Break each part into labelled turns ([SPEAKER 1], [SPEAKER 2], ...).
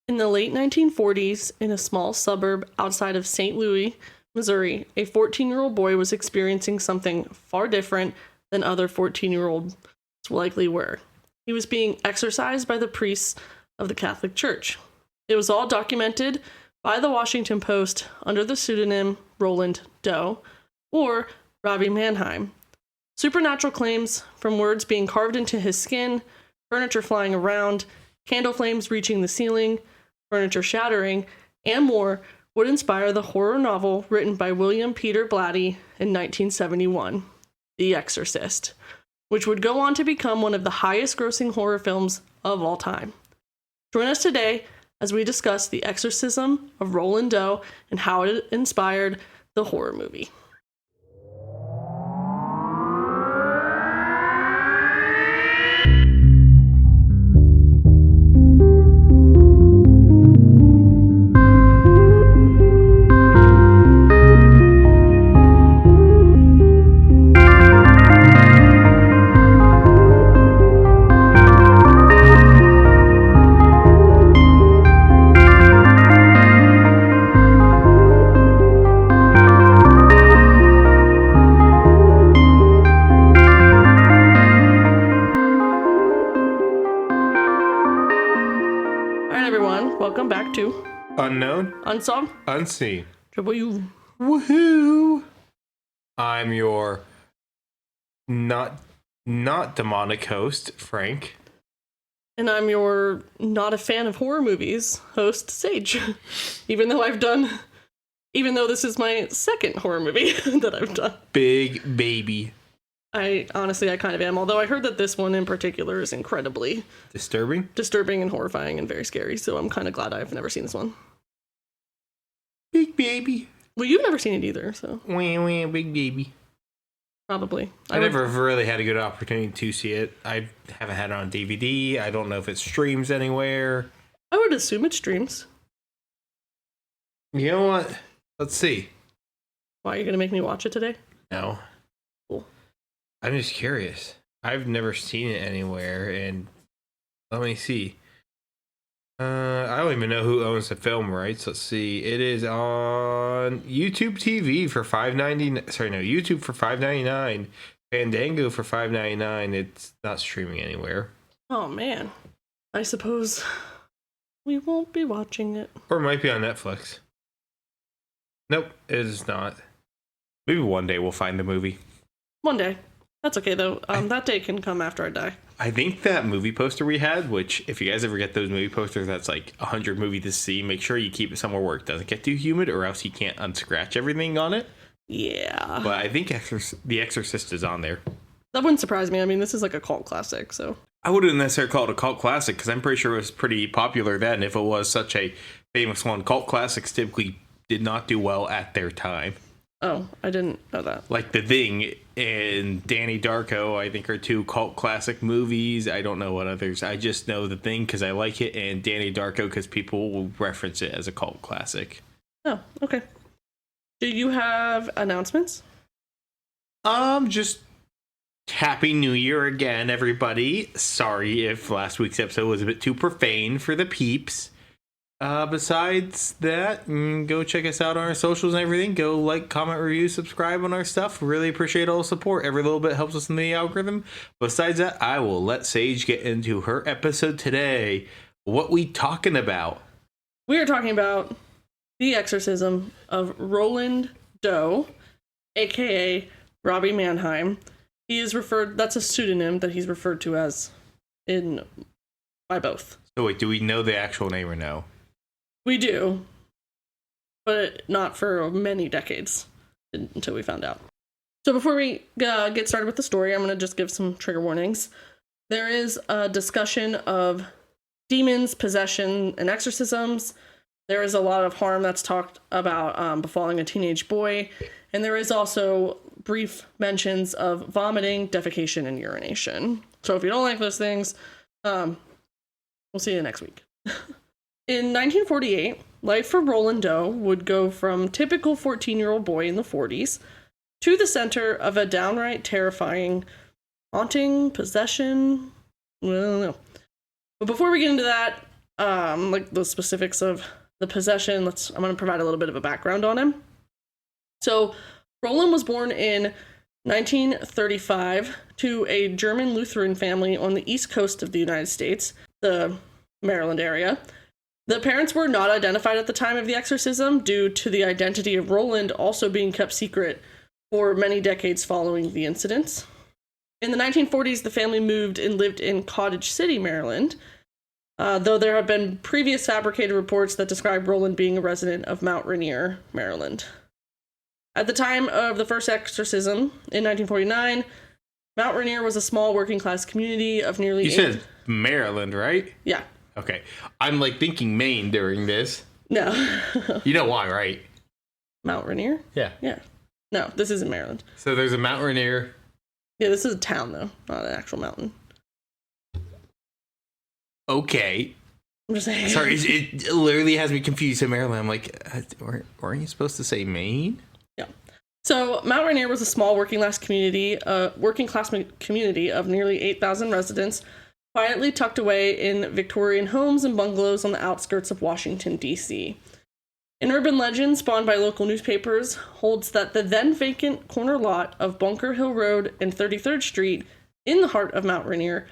[SPEAKER 1] In the late 1940s, in a small suburb outside of St. Louis, Missouri, a 14-year-old boy was experiencing something far different than other 14-year-olds likely were. He was being exorcised by the priests of the Catholic Church. It was all documented by the Washington Post under the pseudonym Roland Doe or Robbie Mannheim. Supernatural claims, from words being carved into his skin, furniture flying around, candle flames reaching the ceiling, furniture shattering, and more, would inspire the horror novel written by William Peter Blatty in 1971, The Exorcist, which would go on to become one of the highest-grossing horror films of all time. Join us today as we discuss the exorcism of Roland Doe and how it inspired the horror movie. Welcome back to
[SPEAKER 2] Unknown,
[SPEAKER 1] Unsolved,
[SPEAKER 2] Unseen.
[SPEAKER 1] W.
[SPEAKER 2] Woohoo! I'm your not demonic host, Frank.
[SPEAKER 1] And I'm your not a fan of horror movies host, Sage. Even though this is my second horror movie that I've done.
[SPEAKER 2] Big baby.
[SPEAKER 1] I kind of am, although I heard that this one in particular is incredibly
[SPEAKER 2] Disturbing
[SPEAKER 1] and horrifying and very scary, so I'm kind of glad I've never seen this one.
[SPEAKER 2] Big baby.
[SPEAKER 1] Well, you've never seen it either, so.
[SPEAKER 2] Wah, wah, big baby.
[SPEAKER 1] Probably.
[SPEAKER 2] I never really had a good opportunity to see it. I haven't had it on DVD. I don't know if it streams anywhere.
[SPEAKER 1] I would assume it streams.
[SPEAKER 2] You know what? Let's see.
[SPEAKER 1] Why, are you going to make me watch it today?
[SPEAKER 2] No.
[SPEAKER 1] Cool.
[SPEAKER 2] I'm just curious. I've never seen it anywhere, and let me see. I don't even know who owns the film rights. Let's see. It is on YouTube TV for $5.99. Sorry, no, YouTube for $5.99. Fandango for $5.99. It's not streaming anywhere.
[SPEAKER 1] Oh man, I suppose we won't be watching it.
[SPEAKER 2] Or it might be on Netflix. Nope, it is not. Maybe one day we'll find the movie.
[SPEAKER 1] One day. That's okay, though. That day can come after I die.
[SPEAKER 2] I think that movie poster we had, which, if you guys ever get those movie posters, that's like 100 movies to see, make sure you keep it somewhere where it doesn't get too humid, or else you can't unscratch everything on it.
[SPEAKER 1] Yeah.
[SPEAKER 2] But I think The Exorcist is on there.
[SPEAKER 1] That wouldn't surprise me. I mean, this is like a cult classic, so.
[SPEAKER 2] I wouldn't necessarily call it a cult classic, because I'm pretty sure it was pretty popular then. If it was such a famous one, cult classics typically did not do well at their time.
[SPEAKER 1] Oh, I didn't know that.
[SPEAKER 2] Like The Thing and Danny Darko, I think, are two cult classic movies. I don't know what others. I just know The Thing because I like it, and Danny Darko because people will reference it as a cult classic.
[SPEAKER 1] Oh, okay. Do you have announcements?
[SPEAKER 2] Just Happy New Year again, everybody. Sorry if last week's episode was a bit too profane for the peeps. Besides that, go check us out on our socials and everything. Go like, comment, review, subscribe on our stuff. Really appreciate all the support. Every little bit helps us in the algorithm. Besides that, I will let Sage get into her episode today. What we talking about?
[SPEAKER 1] We are talking about the exorcism of Roland Doe, aka Robbie Mannheim. He is that's a pseudonym that he's referred to as by both.
[SPEAKER 2] So wait, do we know the actual name or no?
[SPEAKER 1] We do, but not for many decades until we found out. So before we get started with the story, I'm going to just give some trigger warnings. There is a discussion of demons, possession, and exorcisms. There is a lot of harm that's talked about befalling a teenage boy. And there is also brief mentions of vomiting, defecation, and urination. So if you don't like those things, we'll see you next week. In 1948, life for Roland Doe would go from typical 14-year-old boy in the 40s to the center of a downright terrifying haunting, possession, I don't know. But before we get into that, like the specifics of the possession, I'm going to provide a little bit of a background on him. So Roland was born in 1935 to a German Lutheran family on the east coast of the United States, the Maryland area. The parents were not identified at the time of the exorcism due to the identity of Roland also being kept secret for many decades following the incidents. In the 1940s, the family moved and lived in Cottage City, Maryland, though there have been previous fabricated reports that describe Roland being a resident of Mount Rainier, Maryland. At the time of the first exorcism in 1949, Mount Rainier was a small working-class community of nearly...
[SPEAKER 2] You said Maryland, right?
[SPEAKER 1] Yeah.
[SPEAKER 2] Okay. I'm like thinking Maine during this.
[SPEAKER 1] No.
[SPEAKER 2] You know why, right?
[SPEAKER 1] Mount Rainier?
[SPEAKER 2] Yeah.
[SPEAKER 1] Yeah. No, this isn't Maryland.
[SPEAKER 2] So there's a Mount Rainier.
[SPEAKER 1] Yeah, this is a town, though, not an actual mountain.
[SPEAKER 2] Okay.
[SPEAKER 1] I'm just saying.
[SPEAKER 2] Sorry, it literally has me confused in Maryland. I'm like, weren't you supposed to say Maine?
[SPEAKER 1] Yeah. So Mount Rainier was a small working-class community of nearly 8,000 residents, quietly tucked away in Victorian homes and bungalows on the outskirts of Washington, D.C. An urban legend spawned by local newspapers holds that the then vacant corner lot of Bunker Hill Road and 33rd Street in the heart of Mount Rainier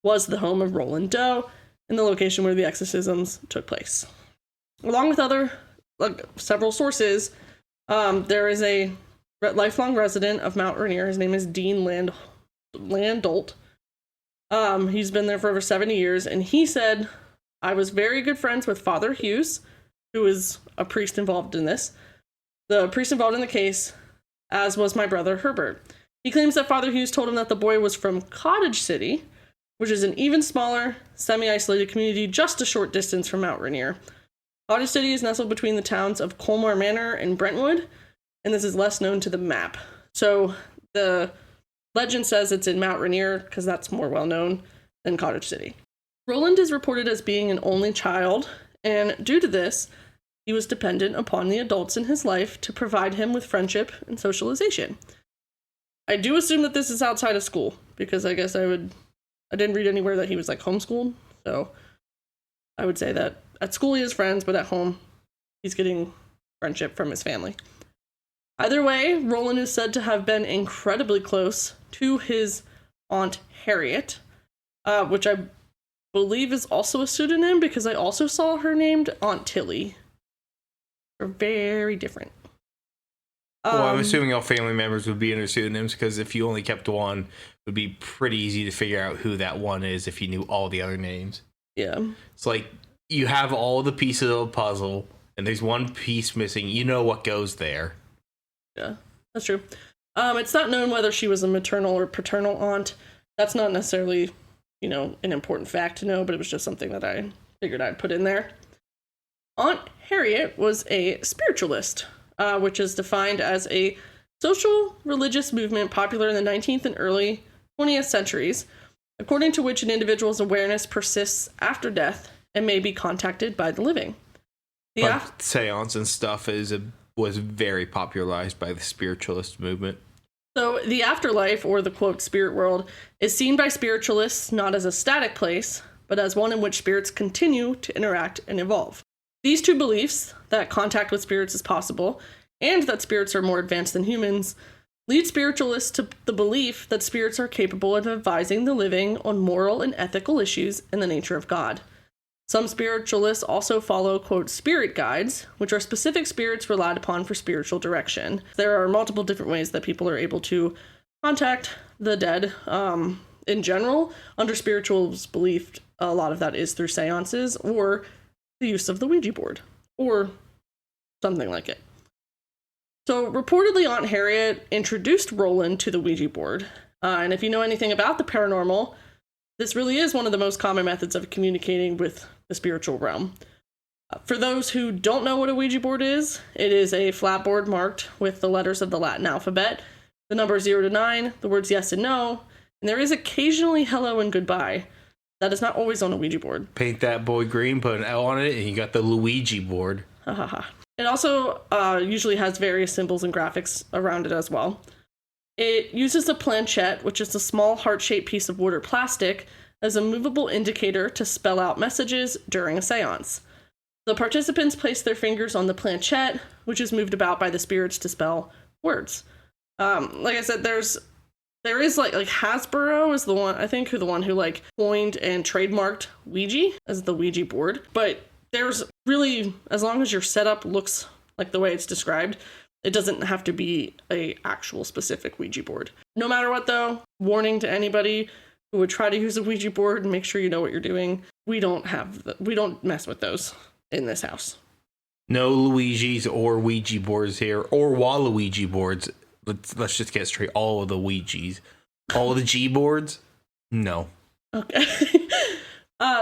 [SPEAKER 1] was the home of Roland Doe and the location where the exorcisms took place. Along with several sources, there is a lifelong resident of Mount Rainier. His name is Dean Landolt. He's been there for over 70 years, and he said, "I was very good friends with Father Hughes, who is a priest involved in this. The priest involved in the case, as was my brother Herbert. He claims that Father Hughes told him that the boy was from Cottage City, which is an even smaller, semi-isolated community just a short distance from Mount Rainier. Cottage City is nestled between the towns of Colmar Manor and Brentwood, and this is less known to the map. So the legend says it's in Mount Rainier because that's more well-known than Cottage City. Roland is reported as being an only child, and due to this, he was dependent upon the adults in his life to provide him with friendship and socialization. I do assume that this is outside of school, because I guess I didn't read anywhere that he was like homeschooled, so I would say that at school he has friends, but at home he's getting friendship from his family. Either way, Roland is said to have been incredibly close to his Aunt Harriet, which I believe is also a pseudonym because I also saw her named Aunt Tilly. They're very different.
[SPEAKER 2] Well, I'm assuming all family members would be under pseudonyms because if you only kept one, it would be pretty easy to figure out who that one is if you knew all the other names.
[SPEAKER 1] Yeah.
[SPEAKER 2] It's like you have all the pieces of a puzzle and there's one piece missing. You know what goes there.
[SPEAKER 1] Yeah, that's true. It's not known whether she was a maternal or paternal aunt. That's not necessarily, an important fact to know, but it was just something that I figured I'd put in there. Aunt Harriet was a spiritualist, which is defined as a social religious movement popular in the 19th and early 20th centuries, according to which an individual's awareness persists after death and may be contacted by the living.
[SPEAKER 2] Seance and stuff was very popularized by the spiritualist movement.
[SPEAKER 1] So the afterlife, or the quote spirit world, is seen by spiritualists not as a static place, but as one in which spirits continue to interact and evolve. These two beliefs, that contact with spirits is possible, and that spirits are more advanced than humans, lead spiritualists to the belief that spirits are capable of advising the living on moral and ethical issues and the nature of God. Some spiritualists also follow, quote, spirit guides, which are specific spirits relied upon for spiritual direction. There are multiple different ways that people are able to contact the dead. In general, under spirituals' belief, a lot of that is through seances or the use of the Ouija board or something like it. So reportedly, Aunt Harriet introduced Roland to the Ouija board. And if you know anything about the paranormal, this really is one of the most common methods of communicating with the spiritual realm. For those who don't know what a Ouija board is, it is a flat board marked with the letters of the Latin alphabet, the numbers 0 to 9, the words yes and no, and there is occasionally hello and goodbye. That is not always on a Ouija board.
[SPEAKER 2] Paint that boy green, put an L on it, and you got the Luigi board.
[SPEAKER 1] Ha ha ha. It also usually has various symbols and graphics around it as well. It uses a planchette, which is a small heart-shaped piece of wood or plastic, as a movable indicator to spell out messages during a seance. The participants place their fingers on the planchette, which is moved about by the spirits to spell words. Like I said, there is like Hasbro is the one, I think, the one who like coined and trademarked Ouija as the Ouija board. But there's really, as long as your setup looks like the way it's described, it doesn't have to be a actual specific Ouija board. No matter what, though, warning to anybody who would try to use a Ouija board, and make sure you know what you're doing. We don't mess with those in this house.
[SPEAKER 2] No Luigi's or Ouija boards here, or Waluigi boards. Let's just get straight. All of the Ouija's, all of the G boards. No.
[SPEAKER 1] Okay.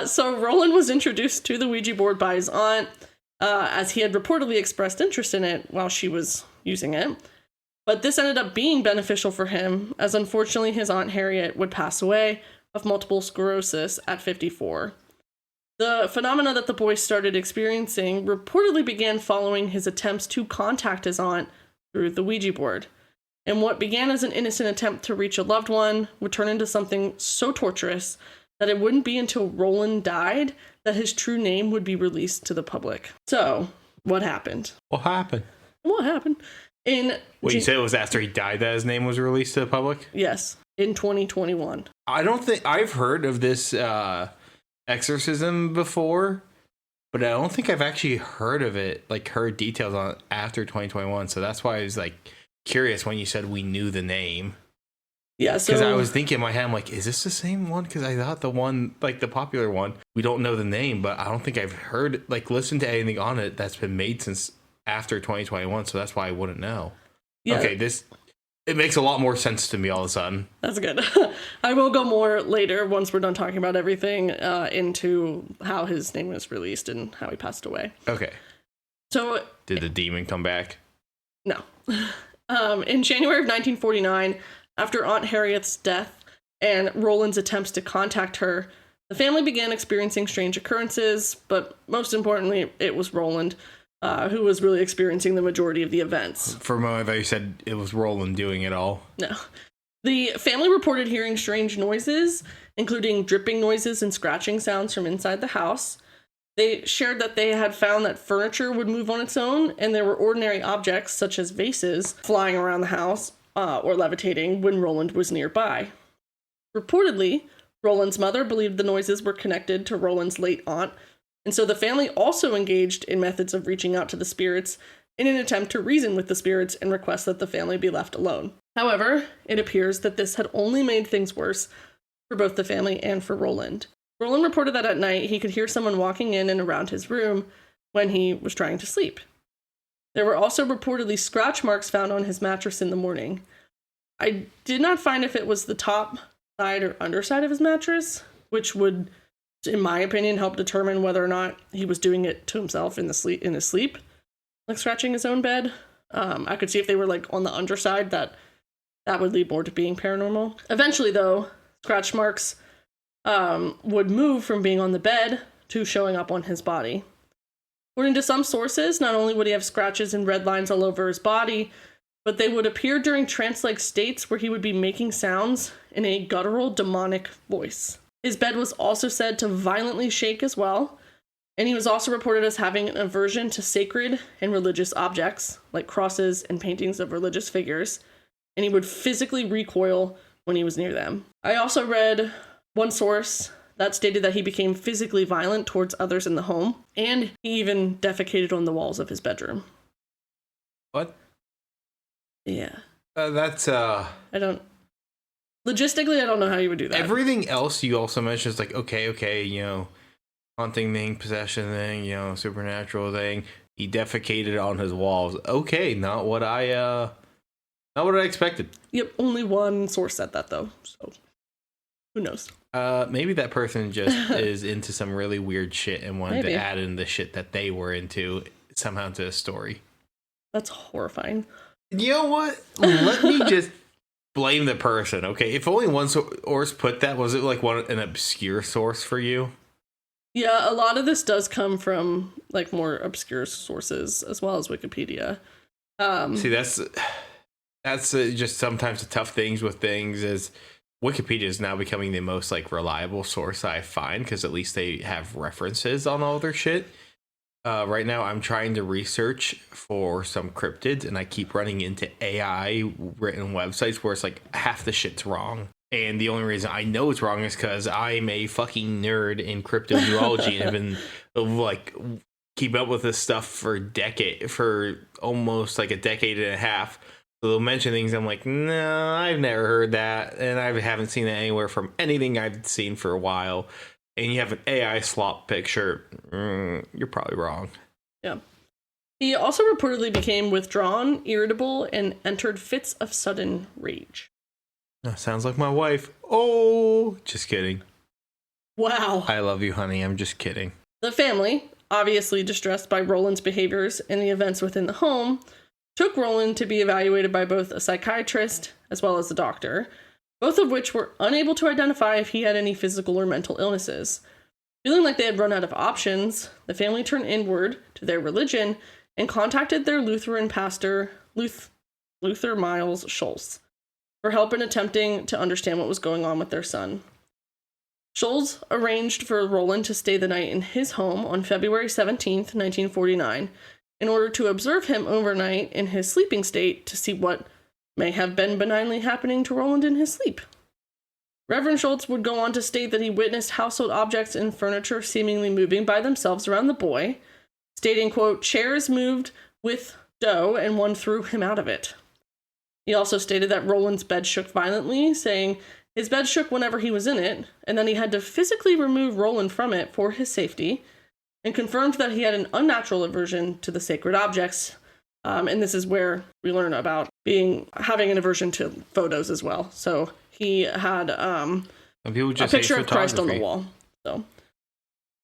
[SPEAKER 1] So Roland was introduced to the Ouija board by his aunt, as he had reportedly expressed interest in it while she was using it. But this ended up being beneficial for him, as unfortunately his Aunt Harriet would pass away of multiple sclerosis at 54. The phenomena that the boy started experiencing reportedly began following his attempts to contact his aunt through the Ouija board. And what began as an innocent attempt to reach a loved one would turn into something so torturous that it wouldn't be until Roland died that his true name would be released to the public. So, what happened?
[SPEAKER 2] What happened?
[SPEAKER 1] You
[SPEAKER 2] said it was after he died that his name was released to the public?
[SPEAKER 1] Yes, in 2021.
[SPEAKER 2] I don't think I've heard of this exorcism before, but I don't think I've actually heard of it, like heard details on it after 2021. So that's why I was like curious when you said we knew the name.
[SPEAKER 1] Yeah, so
[SPEAKER 2] because I was thinking in my head, I'm like, is this the same one? Because I thought the one, like the popular one, we don't know the name, but I don't think I've heard, like, listened to anything on it that's been made since after 2021. So that's why I wouldn't know. Yeah. Okay, it makes a lot more sense to me all of a sudden.
[SPEAKER 1] That's good. I will go more later once we're done talking about everything into how his name was released and how he passed away.
[SPEAKER 2] Okay.
[SPEAKER 1] So
[SPEAKER 2] did the demon come back?
[SPEAKER 1] No. In January of 1949, after Aunt Harriet's death and Roland's attempts to contact her, the family began experiencing strange occurrences, but most importantly, it was Roland who was really experiencing the majority of the events.
[SPEAKER 2] For a moment, I thought you said it was Roland doing it all.
[SPEAKER 1] No. The family reported hearing strange noises, including dripping noises and scratching sounds from inside the house. They shared that they had found that furniture would move on its own, and there were ordinary objects, such as vases, flying around the house or levitating when Roland was nearby. Reportedly, Roland's mother believed the noises were connected to Roland's late aunt, and so the family also engaged in methods of reaching out to the spirits in an attempt to reason with the spirits and request that the family be left alone. However, it appears that this had only made things worse for both the family and for Roland. Roland reported that at night he could hear someone walking in and around his room when he was trying to sleep. There were also reportedly scratch marks found on his mattress in the morning. I did not find if it was the top side or underside of his mattress, which would, in my opinion, help determine whether or not he was doing it to himself in his sleep, like scratching his own bed. I could see if they were like on the underside, that would lead more to being paranormal. Eventually, though, scratch marks would move from being on the bed to showing up on his body. According to some sources, not only would he have scratches and red lines all over his body, but they would appear during trance-like states where he would be making sounds in a guttural, demonic voice. His bed was also said to violently shake as well, and he was also reported as having an aversion to sacred and religious objects, like crosses and paintings of religious figures, and he would physically recoil when he was near them. I also read one source that stated that he became physically violent towards others in the home, and he even defecated on the walls of his bedroom.
[SPEAKER 2] What?
[SPEAKER 1] Yeah. Logistically, I don't know how you would do that.
[SPEAKER 2] Everything else you also mentioned is like, okay, haunting thing, possession thing, supernatural thing. He defecated on his walls. Okay, not what I expected.
[SPEAKER 1] Yep, only one source said that though, so who knows?
[SPEAKER 2] Maybe that person just is into some really weird shit and wanted to add in the shit that they were into somehow to the story.
[SPEAKER 1] That's horrifying.
[SPEAKER 2] You know what? Let me just blame the person, okay? If only one source put that, was it like an obscure source for you?
[SPEAKER 1] Yeah, a lot of this does come from like more obscure sources as well as Wikipedia.
[SPEAKER 2] See, that's just sometimes the tough things with things is Wikipedia is now becoming the most like reliable source I find, because at least they have references on all their shit. Right now, I'm trying to research for some cryptids, and I keep running into AI written websites where it's like half the shit's wrong. And the only reason I know it's wrong is because I'm a fucking nerd in cryptozoology and have been like keep up with this stuff for almost like a decade and a half. So they'll mention things I'm like, no, I've never heard that, and I haven't seen it anywhere from anything I've seen for a while. And you have an AI slop picture, you're probably wrong.
[SPEAKER 1] Yeah. He also reportedly became withdrawn, irritable, and entered fits of sudden rage.
[SPEAKER 2] Sounds like my wife. Oh, just kidding.
[SPEAKER 1] Wow.
[SPEAKER 2] I love you, honey. I'm just kidding.
[SPEAKER 1] The family, obviously distressed by Roland's behaviors and the events within the home, took Roland to be evaluated by both a psychiatrist as well as a doctor, both of which were unable to identify if he had any physical or mental illnesses. Feeling like they had run out of options, the family turned inward to their religion and contacted their Lutheran pastor, Luther Miles Schultz, for help in attempting to understand what was going on with their son. Schultz arranged for Roland to stay the night in his home on February 17th, 1949, in order to observe him overnight in his sleeping state to see what may have been benignly happening to Roland in his sleep. Reverend Schultz would go on to state that he witnessed household objects and furniture seemingly moving by themselves around the boy, stating, quote, chairs moved with Doe and one threw him out of it. He also stated that Roland's bed shook violently, saying his bed shook whenever he was in it, and then he had to physically remove Roland from it for his safety, and confirmed that he had an unnatural aversion to the sacred objects. And this is where we learn about having an aversion to photos as well. So he had a picture of Christ on the wall. So,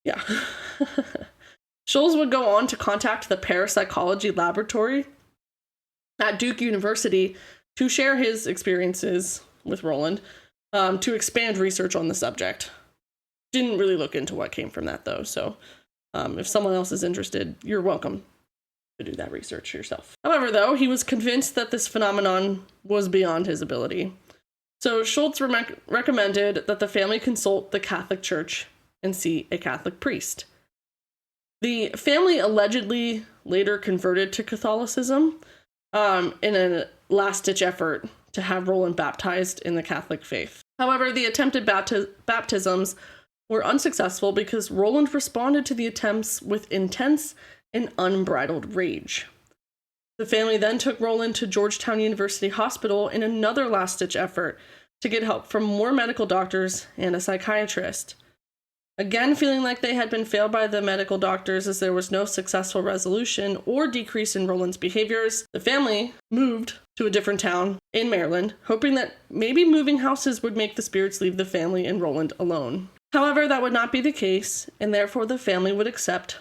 [SPEAKER 1] yeah. Schultz would go on to contact the parapsychology laboratory at Duke University to share his experiences with Roland, to expand research on the subject. Didn't really look into what came from that, though. So if someone else is interested, you're welcome to do that research yourself. However, though, he was convinced that this phenomenon was beyond his ability. So Schultz recommended that the family consult the Catholic Church and see a Catholic priest. The family allegedly later converted to Catholicism in a last-ditch effort to have Roland baptized in the Catholic faith. However, the attempted baptisms were unsuccessful because Roland responded to the attempts with intense and unbridled rage. The family then took Roland to Georgetown University Hospital in another last-ditch effort to get help from more medical doctors and a psychiatrist. Again, feeling like they had been failed by the medical doctors as there was no successful resolution or decrease in Roland's behaviors, the family moved to a different town in Maryland, hoping that maybe moving houses would make the spirits leave the family and Roland alone. However, that would not be the case, and therefore the family would accept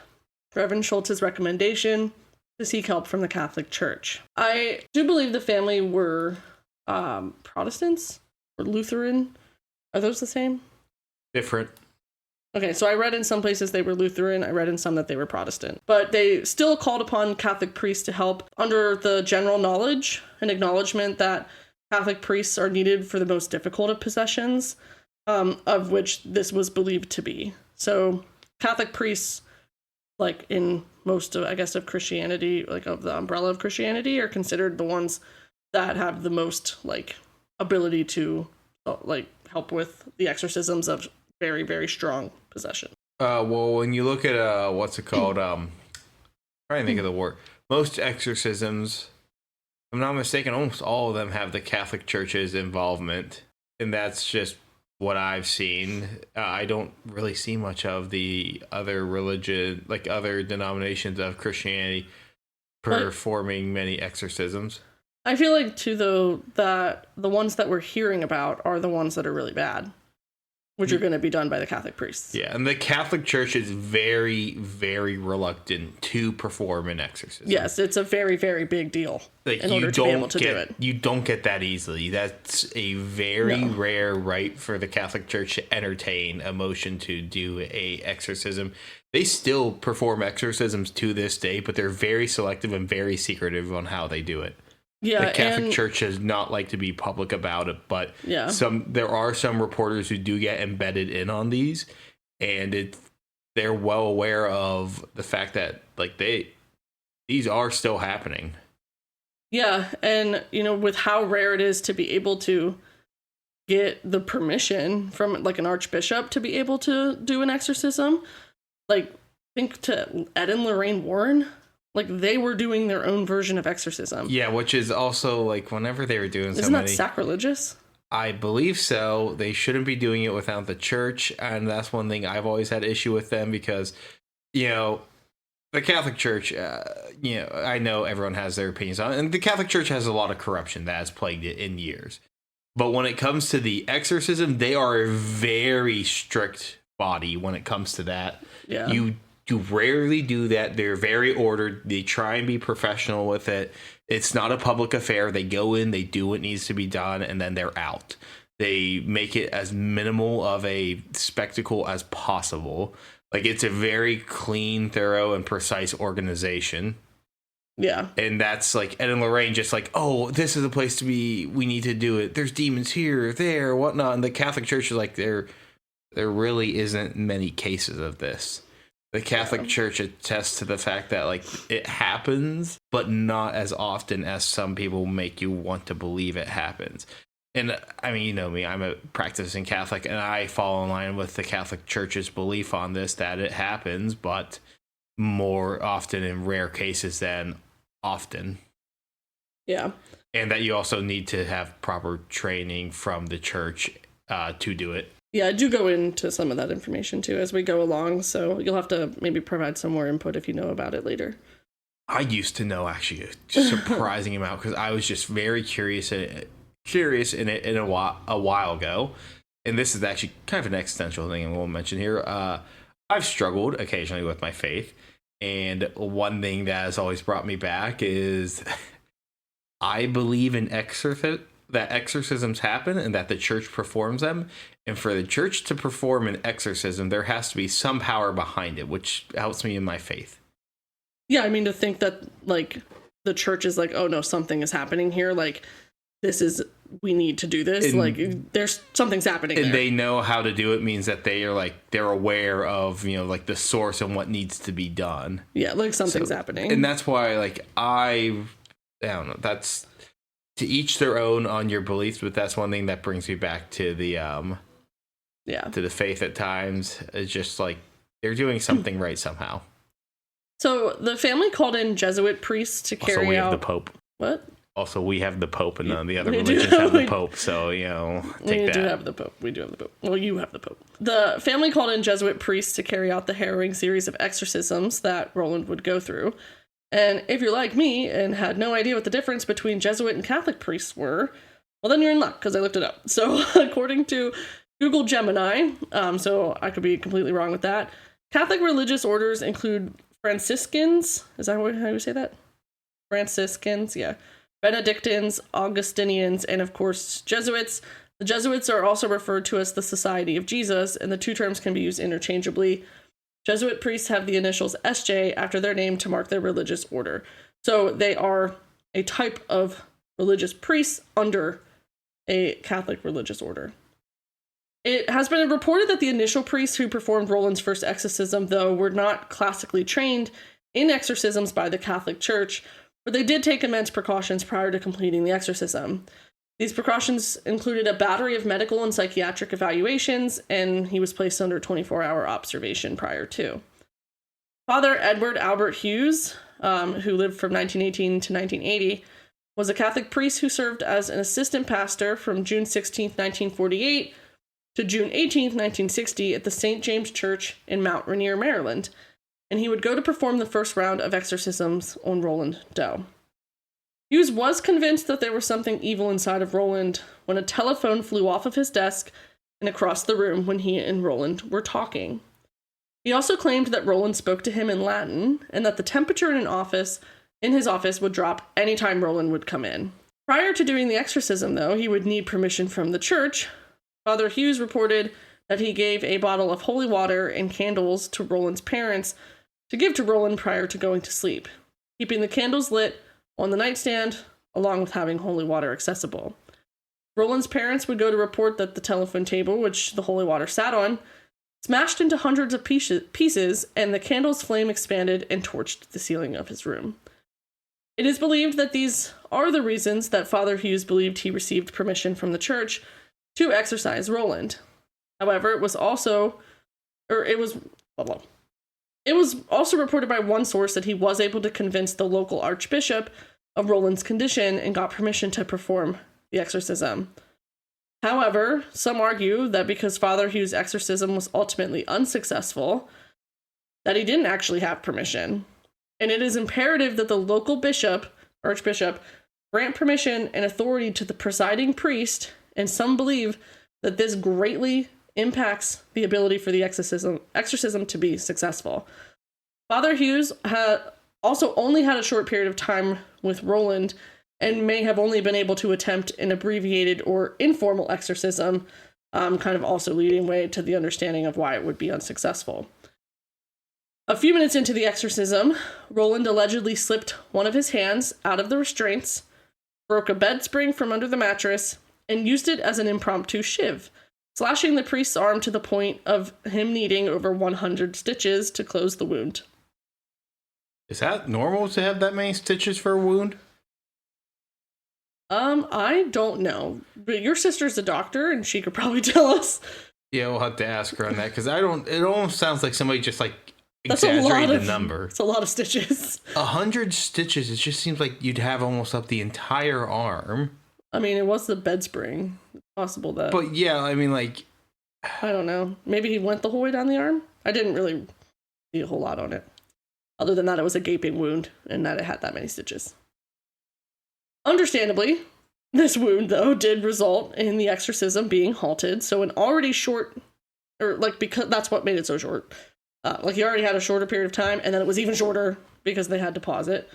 [SPEAKER 1] Reverend Schultz's recommendation to seek help from the Catholic Church. I do believe the family were Protestants or Lutheran. Are those the same?
[SPEAKER 2] Different.
[SPEAKER 1] Okay, so I read in some places they were Lutheran. I read in some that they were Protestant. But they still called upon Catholic priests to help under the general knowledge and acknowledgement that Catholic priests are needed for the most difficult of possessions, of which this was believed to be. So Catholic priests, like in most of, I guess, of Christianity, like of the umbrella of Christianity, are considered the ones that have the most, like, ability to, like, help with the exorcisms of very, very strong possession.
[SPEAKER 2] Well, when you look at what's it called? Trying to think of the word. Most exorcisms, if I'm not mistaken, almost all of them have the Catholic Church's involvement, and that's just what I've seen. I don't really see much of the other religion, like other denominations of Christianity, performing many exorcisms.
[SPEAKER 1] I feel like too, though, that the ones that we're hearing about are the ones that are really bad, which are going to be done by the Catholic priests.
[SPEAKER 2] Yeah, and the Catholic Church is very, very reluctant to perform an exorcism.
[SPEAKER 1] Yes, it's a very, very big deal in order to be able to do it.
[SPEAKER 2] You don't get that easily. That's a very rare right for the Catholic Church to entertain a motion to do a exorcism. They still perform exorcisms to this day, but they're very selective and very secretive on how they do it.
[SPEAKER 1] Yeah,
[SPEAKER 2] The Catholic
[SPEAKER 1] and
[SPEAKER 2] Church does not like to be public about it, but
[SPEAKER 1] yeah,
[SPEAKER 2] there are some reporters who do get embedded in on these, and they're well aware of the fact that like these are still happening.
[SPEAKER 1] yeah, and with how rare it is to be able to get the permission from like an archbishop to be able to do an exorcism, like think to Ed and Lorraine Warren, like they were doing their own version of exorcism.
[SPEAKER 2] Yeah, which is also like whenever they were doing
[SPEAKER 1] Isn't that sacrilegious?
[SPEAKER 2] I believe so. They shouldn't be doing it without the church, and that's one thing I've always had issue with them because, the Catholic Church, I know everyone has their opinions on it, and the Catholic Church has a lot of corruption that has plagued it in years. But when it comes to the exorcism, they are a very strict body when it comes to that.
[SPEAKER 1] Yeah.
[SPEAKER 2] You rarely do that. They're very ordered. They try and be professional with it. It's not a public affair. They go in, they do what needs to be done, and then they're out. They make it as minimal of a spectacle as possible. Like, it's a very clean, thorough, and precise organization.
[SPEAKER 1] Yeah.
[SPEAKER 2] And that's like Ed and Lorraine just like, oh, this is the place to be. We need to do it. There's demons here, there, whatnot. And the Catholic Church is like, there really isn't many cases of this. The Catholic Church attests to the fact that like it happens, but not as often as some people make you want to believe it happens. And I mean, you know me, I'm a practicing Catholic, and I fall in line with the Catholic Church's belief on this, that it happens, but more often in rare cases than often.
[SPEAKER 1] Yeah.
[SPEAKER 2] And that you also need to have proper training from the church to do it.
[SPEAKER 1] Yeah, I do go into some of that information too as we go along, so you'll have to maybe provide some more input if you know about it later.
[SPEAKER 2] I used to know actually a surprising amount because I was just very curious in it a while ago. And this is actually kind of an existential thing I will mention here. I've struggled occasionally with my faith. And one thing that has always brought me back is I believe in that exorcisms happen and that the church performs them. And for the church to perform an exorcism, there has to be some power behind it, which helps me in my faith.
[SPEAKER 1] Yeah, I mean, to think that, like, the church is like, oh, no, something is happening here. Like, we need to do this. And, like, there's something's happening
[SPEAKER 2] and
[SPEAKER 1] there.
[SPEAKER 2] They know how to do it means that they're aware of, like, the source and what needs to be done.
[SPEAKER 1] Yeah, like, something's happening.
[SPEAKER 2] And that's why, like, I don't know, that's to each their own on your beliefs, but that's one thing that brings me back to the to the faith at times. It's just like they're doing something right somehow. So
[SPEAKER 1] the family called in Jesuit priests to carry out.
[SPEAKER 2] Also, we have the Pope.
[SPEAKER 1] What?
[SPEAKER 2] Also, we have the Pope, and the other religions have the Pope. So take that.
[SPEAKER 1] We do have the Pope. We do have the Pope. Well, you have the Pope. The family called in Jesuit priests to carry out the harrowing series of exorcisms that Roland would go through. And if you're like me and had no idea what the difference between Jesuit and Catholic priests were, well, then you're in luck because I looked it up. So according to Google Gemini, so I could be completely wrong with that, Catholic religious orders include Franciscans. Is that how you say that? Franciscans, yeah. Benedictines, Augustinians, and of course Jesuits. The Jesuits are also referred to as the Society of Jesus, and the two terms can be used interchangeably. Jesuit priests have the initials SJ after their name to mark their religious order. So they are a type of religious priests under a Catholic religious order. It has been reported that the initial priests who performed Roland's first exorcism, though, were not classically trained in exorcisms by the Catholic Church, but they did take immense precautions prior to completing the exorcism. These precautions included a battery of medical and psychiatric evaluations, and he was placed under 24-hour observation prior to. Father Edward Albert Hughes, who lived from 1918 to 1980, was a Catholic priest who served as an assistant pastor from June 16, 1948 to June 18, 1960 at the St. James Church in Mount Rainier, Maryland, and he would go to perform the first round of exorcisms on Roland Doe. Hughes was convinced that there was something evil inside of Roland when a telephone flew off of his desk and across the room when he and Roland were talking. He also claimed that Roland spoke to him in Latin and that the temperature in his office would drop anytime Roland would come in. Prior to doing the exorcism, though, he would need permission from the church. Father Hughes reported that he gave a bottle of holy water and candles to Roland's parents to give to Roland prior to going to sleep, keeping the candles lit on the nightstand along with having holy water accessible. Roland's parents would go to report that the telephone table, which the holy water sat on, smashed into hundreds of pieces, and the candle's flame expanded and torched the ceiling of his room. It is believed that these are the reasons that Father Hughes believed he received permission from the church to exorcise Roland. However, it was also reported by one source that he was able to convince the local archbishop of Roland's condition and got permission to perform the exorcism. However, some argue that because Father Hughes' exorcism was ultimately unsuccessful, that he didn't actually have permission. And it is imperative that the local archbishop, grant permission and authority to the presiding priest, and some believe that this greatly impacts the ability for the exorcism to be successful. Father Hughes had also only had a short period of time with Roland and may have only been able to attempt an abbreviated or informal exorcism, kind of also leading way to the understanding of why it would be unsuccessful. A few minutes into the exorcism, Roland allegedly slipped one of his hands out of the restraints, broke a bed spring from under the mattress, and used it as an impromptu shiv, slashing the priest's arm to the point of him needing over 100 stitches to close the wound.
[SPEAKER 2] Is that normal to have that many stitches for a wound?
[SPEAKER 1] I don't know, but your sister's a doctor and she could probably tell us.
[SPEAKER 2] Yeah, we'll have to ask her on that, because it almost sounds like somebody just like
[SPEAKER 1] That's
[SPEAKER 2] exaggerated the number.
[SPEAKER 1] It's a lot of stitches.
[SPEAKER 2] 100 stitches, it just seems like you'd have almost up the entire arm.
[SPEAKER 1] I mean, it was the bed spring. It's possible that.
[SPEAKER 2] But yeah, I mean, like,
[SPEAKER 1] I don't know. Maybe he went the whole way down the arm? I didn't really see a whole lot on it. Other than that, it was a gaping wound and that it had that many stitches. Understandably, this wound, though, did result in the exorcism being halted. So an already short, because that's what made it so short. He already had a shorter period of time, and then it was even shorter because they had to pause it.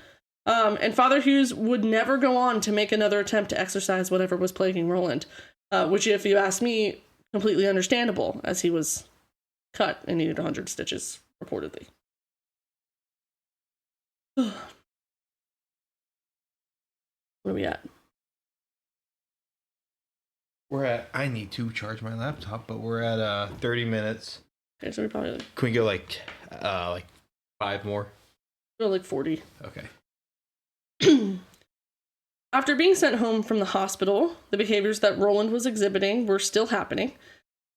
[SPEAKER 1] And Father Hughes would never go on to make another attempt to exorcise whatever was plaguing Roland, which, if you ask me, completely understandable, as he was cut and needed 100 stitches, reportedly. Where are we at?
[SPEAKER 2] I need to charge my laptop, but we're at 30 minutes.
[SPEAKER 1] Okay, so we probably
[SPEAKER 2] Can we go like 5 more?
[SPEAKER 1] go like 40.
[SPEAKER 2] Okay.
[SPEAKER 1] After being sent home from the hospital, the behaviors that Roland was exhibiting were still happening,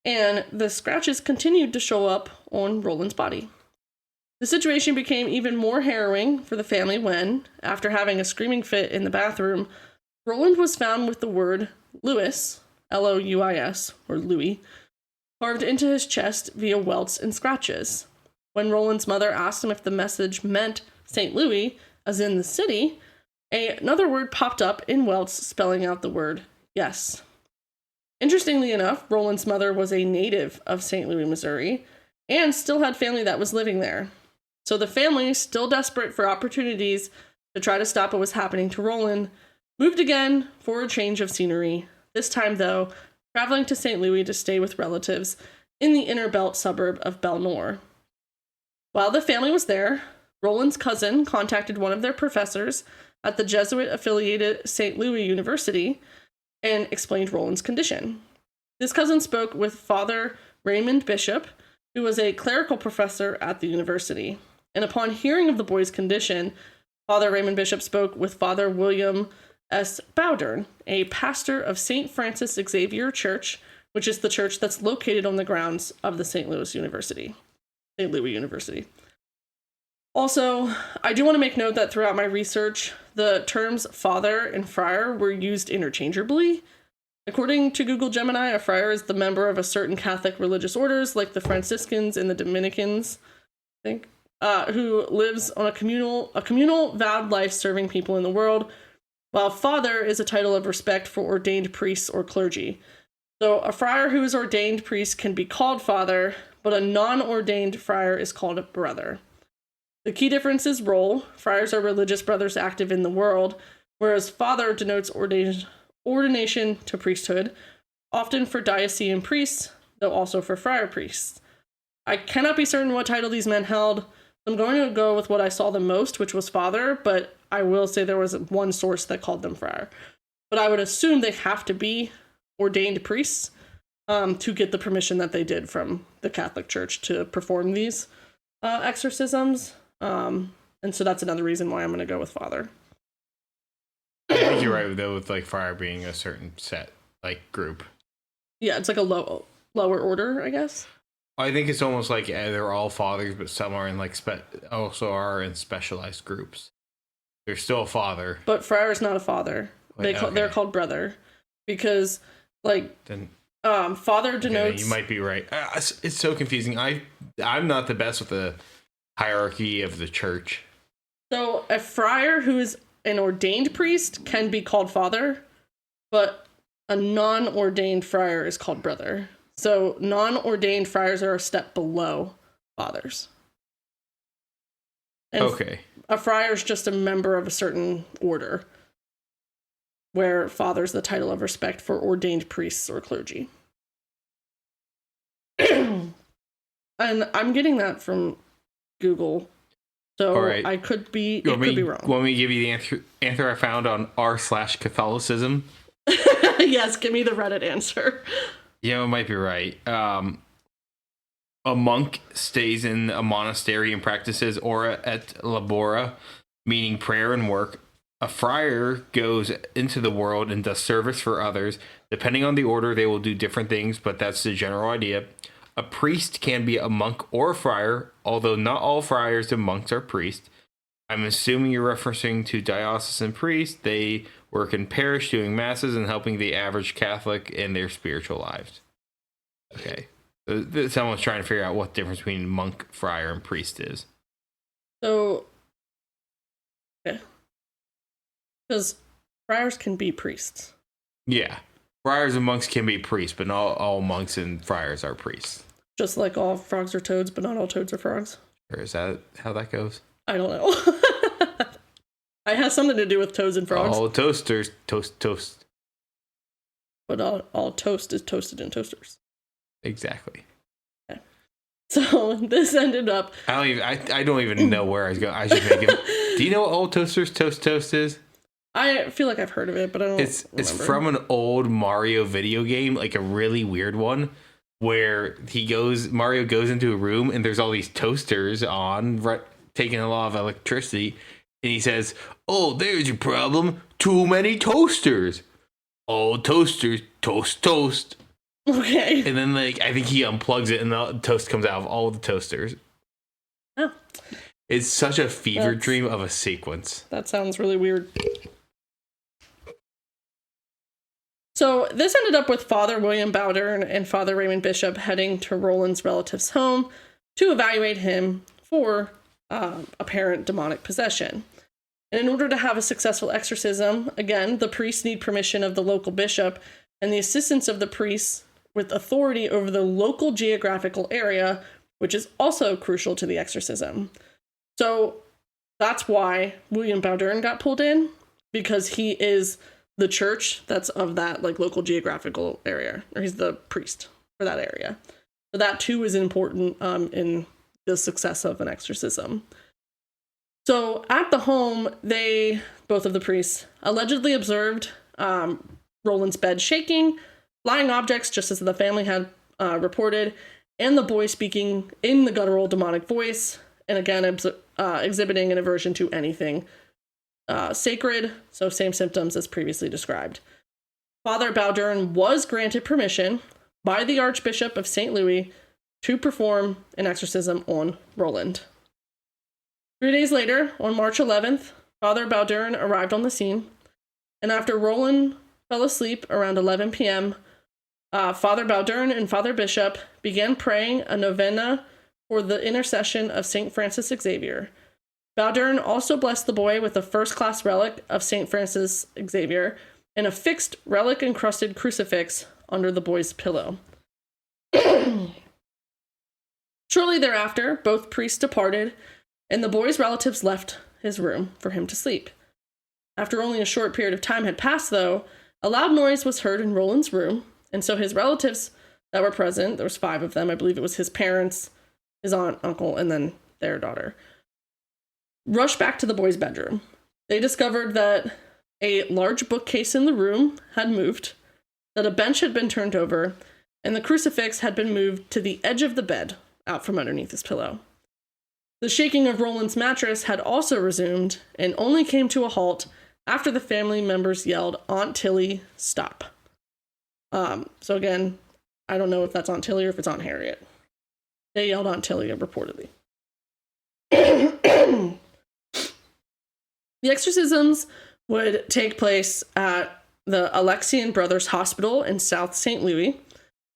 [SPEAKER 1] and the scratches continued to show up on Roland's body. The situation became even more harrowing for the family when, after having a screaming fit in the bathroom, Roland was found with the word Louis, L-O-U-I-S, or Louis, carved into his chest via welts and scratches. When Roland's mother asked him if the message meant St. Louis, as in the city, another word popped up in welts spelling out the word yes. Interestingly enough, Roland's mother was a native of St. Louis, Missouri, and still had family that was living there. So the family, still desperate for opportunities to try to stop what was happening to Roland, moved again for a change of scenery, this time, though, traveling to St. Louis to stay with relatives in the inner belt suburb of Belnor. While the family was there, Roland's cousin contacted one of their professors at the Jesuit-affiliated St. Louis University and explained Roland's condition. This cousin spoke with Father Raymond Bishop, who was a clerical professor at the university. And upon hearing of the boy's condition, Father Raymond Bishop spoke with Father William S. Bowdern, a pastor of St. Francis Xavier Church, which is the church that's located on the grounds of the St. Louis University. Also, I do want to make note that throughout my research, the terms father and friar were used interchangeably. According to Google Gemini, a friar is the member of a certain Catholic religious orders, like the Franciscans and the Dominicans, I think, who lives on a communal vowed life serving people in the world, while father is a title of respect for ordained priests or clergy. So a friar who is ordained priest can be called father, but a non-ordained friar is called a brother. The key difference is role. Friars are religious brothers active in the world, whereas father denotes ordination to priesthood, often for diocesan priests, though also for friar priests. I cannot be certain what title these men held, I'm going to go with what I saw the most, which was father, but I will say there was one source that called them friar. But I would assume they have to be ordained priests to get the permission that they did from the Catholic Church to perform these exorcisms. And so that's another reason why I'm going to go with father.
[SPEAKER 2] I think you're right, though, with like friar being a certain set, like, group.
[SPEAKER 1] Yeah, it's like a lower order, I guess.
[SPEAKER 2] I think it's almost like they're all fathers, but some are in like also are in specialized groups. They're still a father,
[SPEAKER 1] but friar is not a father.
[SPEAKER 2] Wait,
[SPEAKER 1] They're called brother because father denotes.
[SPEAKER 2] You might be right. It's so confusing. I'm not the best with the hierarchy of the church.
[SPEAKER 1] So a friar who is an ordained priest can be called father, but a non-ordained friar is called brother. So non-ordained friars are a step below fathers. And
[SPEAKER 2] okay.
[SPEAKER 1] A friar is just a member of a certain order, where father's the title of respect for ordained priests or clergy. And I'm getting that from Google, so
[SPEAKER 2] right.
[SPEAKER 1] I could be could be wrong.
[SPEAKER 2] Want me to give you the answer I found on r/Catholicism?
[SPEAKER 1] Yes, give me the Reddit answer.
[SPEAKER 2] Yeah, it might be right. A monk stays in a monastery and practices ora et labora, meaning prayer and work. A friar goes into the world and does service for others. Depending on the order, they will do different things, but that's the general idea. A priest can be a monk or a friar, although not all friars and monks are priests. I'm assuming you're referencing to diocesan priests. They work in parish doing masses and helping the average Catholic in their spiritual lives. Okay. Someone's trying to figure out what the difference between monk, friar, and priest is.
[SPEAKER 1] So, yeah. Because friars can be priests.
[SPEAKER 2] Yeah. Friars and monks can be priests, but not all monks and friars are priests.
[SPEAKER 1] Just like all frogs are toads, but not all toads are frogs.
[SPEAKER 2] Or is that how that goes?
[SPEAKER 1] I don't know. It has something to do with toads and frogs.
[SPEAKER 2] All toasters toast.
[SPEAKER 1] But all toast is toasted in toasters.
[SPEAKER 2] Exactly.
[SPEAKER 1] Okay. So this ended up.
[SPEAKER 2] I don't even know where I was going. I should make it. Do you know what all toasters toast is?
[SPEAKER 1] I feel like I've heard of it, but I don't.
[SPEAKER 2] It's from an old Mario video game, like a really weird one, where Mario goes into a room and there's all these toasters on, taking a lot of electricity, and he says, "Oh, there's your problem. Too many toasters. All toasters toast."
[SPEAKER 1] Okay.
[SPEAKER 2] And then I think he unplugs it and the toast comes out of all the toasters.
[SPEAKER 1] Oh.
[SPEAKER 2] It's such a fever dream of a sequence.
[SPEAKER 1] That sounds really weird. So this ended up with Father William Bowdern and Father Raymond Bishop heading to Roland's relative's home to evaluate him for apparent demonic possession. And in order to have a successful exorcism, again, the priests need permission of the local bishop and the assistance of the priests with authority over the local geographical area, which is also crucial to the exorcism. So that's why William Bowdern got pulled in, because he is the church that's of that local geographical area, or he's the priest for that area. So that too is important in the success of an exorcism. So at the home, both of the priests allegedly observed Roland's bed shaking, flying objects just as the family had reported, and the boy speaking in the guttural demonic voice, and again exhibiting an aversion to anything sacred, so same symptoms as previously described. Father Bowdern was granted permission by the Archbishop of St. Louis to perform an exorcism on Roland. 3 days later, on March 11th, Father Bowdern arrived on the scene, and after Roland fell asleep around 11 p.m., Father Bowdern and Father Bishop began praying a novena for the intercession of St. Francis Xavier. Bowdern also blessed the boy with a first-class relic of St. Francis Xavier and a fixed relic-encrusted crucifix under the boy's pillow. Shortly thereafter, both priests departed, and the boy's relatives left his room for him to sleep. After only a short period of time had passed, though, a loud noise was heard in Roland's room, and so his relatives that were present, there was 5 of them, I believe it was his parents, his aunt, uncle, and then their daughter, rushed back to the boys' bedroom. They discovered that a large bookcase in the room had moved, that a bench had been turned over, and the crucifix had been moved to the edge of the bed, out from underneath his pillow. The shaking of Roland's mattress had also resumed and only came to a halt after the family members yelled, "Aunt Tilly, stop." So again, I don't know if that's Aunt Tilly or if it's Aunt Harriet. They yelled Aunt Tilly, reportedly. The exorcisms would take place at the Alexian Brothers Hospital in South St. Louis,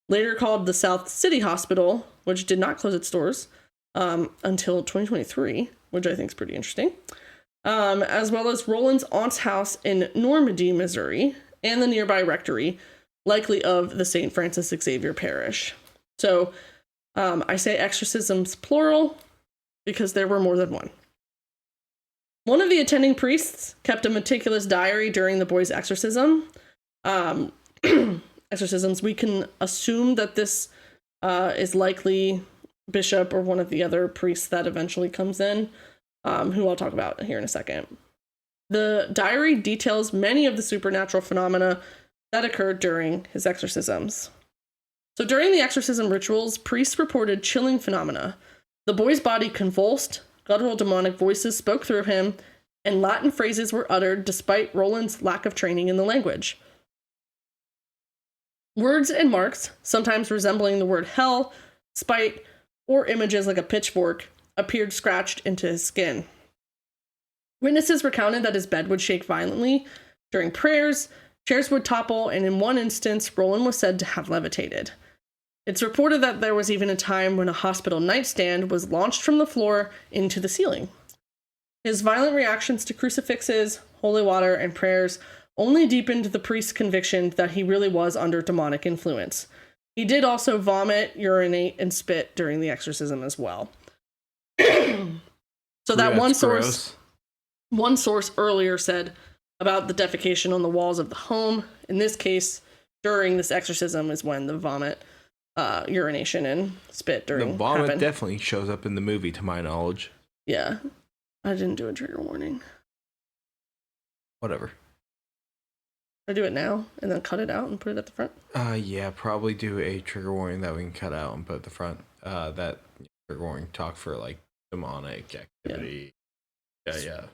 [SPEAKER 1] later called the South City Hospital, which did not close its doors until 2023, which I think is pretty interesting, as well as Roland's aunt's house in Normandy, Missouri, and the nearby rectory, likely of the St. Francis Xavier Parish. So I say exorcisms plural because there were more than one. One of the attending priests kept a meticulous diary during the boy's exorcism. Exorcisms, we can assume that this is likely Bishop or one of the other priests that eventually comes in, who I'll talk about here in a second. The diary details many of the supernatural phenomena that occurred during his exorcisms. So during the exorcism rituals, priests reported chilling phenomena. The boy's body convulsed, guttural demonic voices spoke through him, and Latin phrases were uttered despite Roland's lack of training in the language. Words and marks, sometimes resembling the word hell, spite, or images like a pitchfork, appeared scratched into his skin. Witnesses recounted that his bed would shake violently during prayers, chairs would topple, and in one instance, Roland was said to have levitated. It's reported that there was even a time when a hospital nightstand was launched from the floor into the ceiling. His violent reactions to crucifixes, holy water, and prayers only deepened the priest's conviction that he really was under demonic influence. He did also vomit, urinate, and spit during the exorcism as well. So that one source earlier said about the defecation on the walls of the home. In this case, during this exorcism is when the vomit, urination, and spit during
[SPEAKER 3] the vomit
[SPEAKER 1] happened.
[SPEAKER 3] Definitely shows up in the movie, to my knowledge.
[SPEAKER 1] Yeah, I didn't do a trigger warning.
[SPEAKER 3] Whatever.
[SPEAKER 1] I do it now and then cut it out and put it at the front.
[SPEAKER 3] Yeah, probably do a trigger warning that we can cut out and put at the front. That trigger warning talk for like demonic activity. Yeah.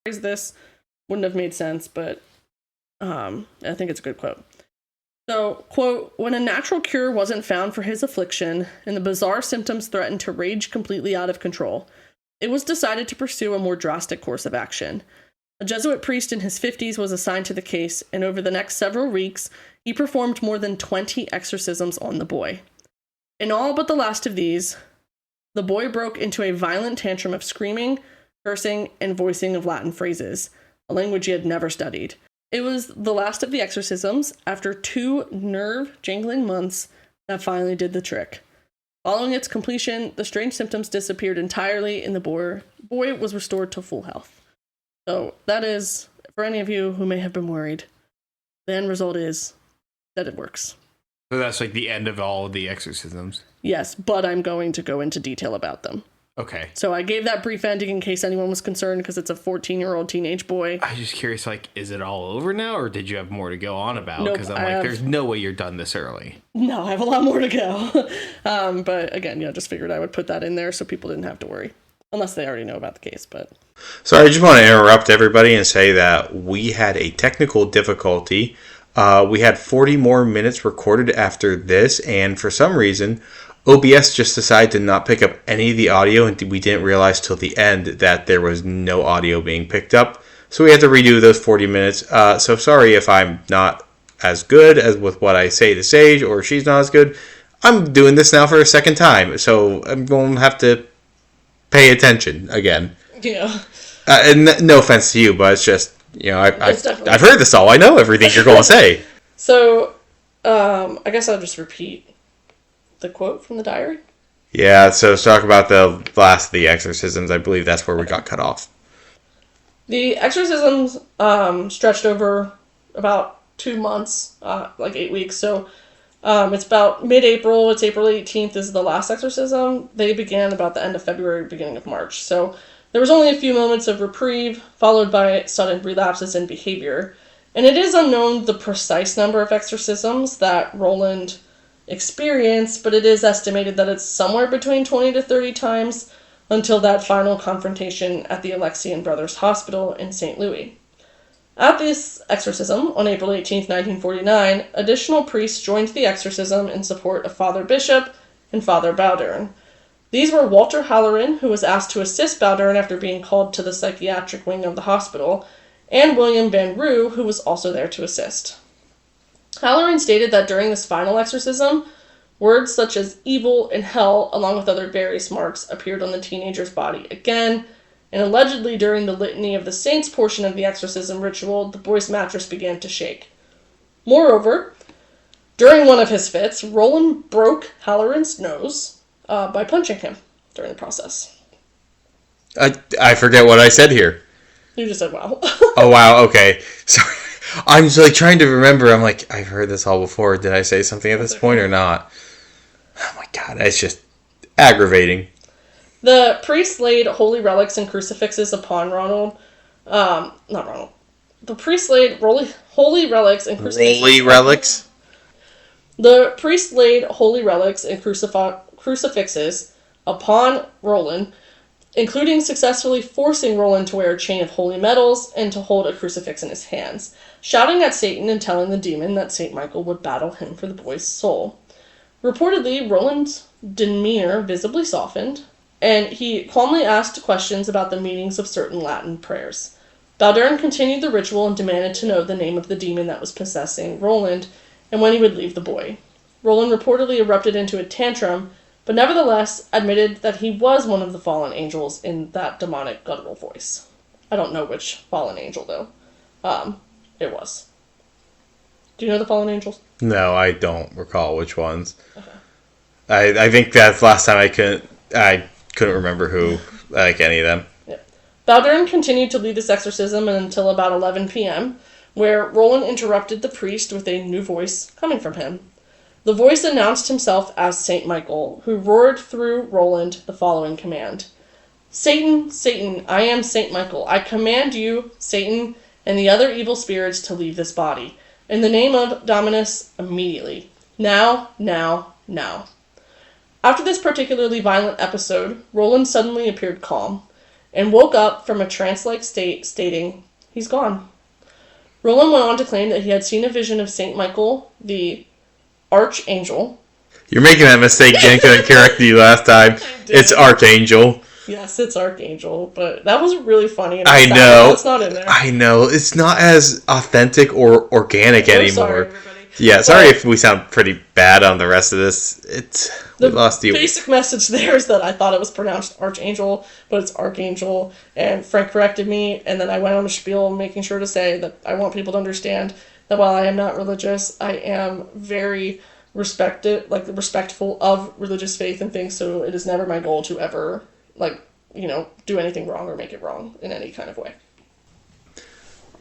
[SPEAKER 1] this wouldn't have made sense, but I think it's a good quote. So, quote, when a natural cure wasn't found for his affliction and the bizarre symptoms threatened to rage completely out of control, it was decided to pursue a more drastic course of action. A Jesuit priest in his 50s was assigned to the case, and over the next several weeks, he performed more than 20 exorcisms on the boy. In all but the last of these, the boy broke into a violent tantrum of screaming, cursing, and voicing of Latin phrases, a language he had never studied. It was the last of the exorcisms, after 2 nerve-jangling months, that finally did the trick. Following its completion, the strange symptoms disappeared entirely, and the boy was restored to full health. So that is, for any of you who may have been worried, the end result is that it works.
[SPEAKER 3] So that's like the end of all of the exorcisms?
[SPEAKER 1] Yes, but I'm going to go into detail about them.
[SPEAKER 3] Okay.
[SPEAKER 1] So I gave that brief ending in case anyone was concerned, because it's a 14-year-old teenage boy.
[SPEAKER 3] I'm just curious, like, is it all over now, or did you have more to go on about?
[SPEAKER 1] Nope,
[SPEAKER 3] Because I'm like, there's no way you're done this early.
[SPEAKER 1] No, I have a lot more to go. But again, just figured I would put that in there so people didn't have to worry. Unless they already know about the case, but...
[SPEAKER 4] So I just want to interrupt everybody and say that we had a technical difficulty. We had 40 more minutes recorded after this, and for some reason, OBS just decided to not pick up any of the audio, and we didn't realize till the end that there was no audio being picked up. So we had to redo those 40 minutes. So sorry if I'm not as good as with what I say to Sage, or she's not as good. I'm doing this now for a second time, so I'm going to have to pay attention again.
[SPEAKER 1] Yeah.
[SPEAKER 4] And no offense to you, but it's just, I've heard this all. I know everything you're going to say.
[SPEAKER 1] So, I guess I'll just repeat the quote from the diary.
[SPEAKER 4] Yeah, so let's talk about the last of the exorcisms. I believe that's where we got cut off.
[SPEAKER 1] The exorcisms stretched over about 2 months, like 8 weeks. So it's about mid-April. It's April 18th is the last exorcism. They began about the end of February, beginning of March. So there was only a few moments of reprieve, followed by sudden relapses in behavior. And it is unknown the precise number of exorcisms that Roland experienced, but it is estimated that it's somewhere between 20 to 30 times until that final confrontation at the Alexian Brothers Hospital in St. Louis. At this exorcism, on April 18, 1949, additional priests joined the exorcism in support of Father Bishop and Father Bowdern. These were Walter Halloran, who was asked to assist Bowdern after being called to the psychiatric wing of the hospital, and William Van Roo, who was also there to assist. Halloran stated that during this final exorcism, words such as evil and hell, along with other various marks, appeared on the teenager's body again, and allegedly during the Litany of the Saints portion of the exorcism ritual, the boy's mattress began to shake. Moreover, during one of his fits, Roland broke Halloran's nose by punching him during the process.
[SPEAKER 4] I forget what I said here.
[SPEAKER 1] You just said wow.
[SPEAKER 4] Oh, wow, okay. Sorry. I'm just like trying to remember. I'm like, I've heard this all before. Did I say something at this point or not? Oh my god, that's just aggravating.
[SPEAKER 1] The priest laid holy relics and crucifixes upon Ronald. Not Ronald. The priest laid holy relics and crucifixes.
[SPEAKER 4] Holy relics?
[SPEAKER 1] The priest laid holy relics and crucifixes upon Roland, including successfully forcing Roland to wear a chain of holy metals and to hold a crucifix in his hands, shouting at Satan and telling the demon that St. Michael would battle him for the boy's soul. Reportedly, Roland's demeanor visibly softened, and he calmly asked questions about the meanings of certain Latin prayers. Bowdern continued the ritual and demanded to know the name of the demon that was possessing Roland and when he would leave the boy. Roland reportedly erupted into a tantrum, but nevertheless admitted that he was one of the fallen angels in that demonic guttural voice. I don't know which fallen angel, though. It was. Do you know the fallen angels?
[SPEAKER 4] No, I don't recall which ones. Okay. I think that's last time I couldn't remember who, like any of them.
[SPEAKER 1] Yeah. Bowdern continued to lead this exorcism until about 11 p.m., where Roland interrupted the priest with a new voice coming from him. The voice announced himself as St. Michael, who roared through Roland the following command. Satan, Satan, I am St. Michael. I command you, Satan, and the other evil spirits to leave this body. In the name of Dominus, immediately. Now, now, now. After this particularly violent episode, Roland suddenly appeared calm. and woke up from a trance-like state, stating, "He's gone." Roland went on to claim that he had seen a vision of St. Michael, the archangel.
[SPEAKER 4] You're making that mistake. Jen couldn't correct you last time. It's Archangel.
[SPEAKER 1] Yes, it's archangel, but that was really funny. And
[SPEAKER 4] I know.
[SPEAKER 1] That's not in there.
[SPEAKER 4] I know. It's not as authentic or organic anymore.
[SPEAKER 1] Sorry, everybody.
[SPEAKER 4] Yeah, sorry if we sound pretty bad on the rest of this. We lost you.
[SPEAKER 1] The basic message there is that I thought it was pronounced archangel, but it's archangel, and Frank corrected me, and then I went on a spiel making sure to say that I want people to understand that while I am not religious, I am very respectful of religious faith and things, so it is never my goal to ever, do anything wrong or make it wrong in any kind of way.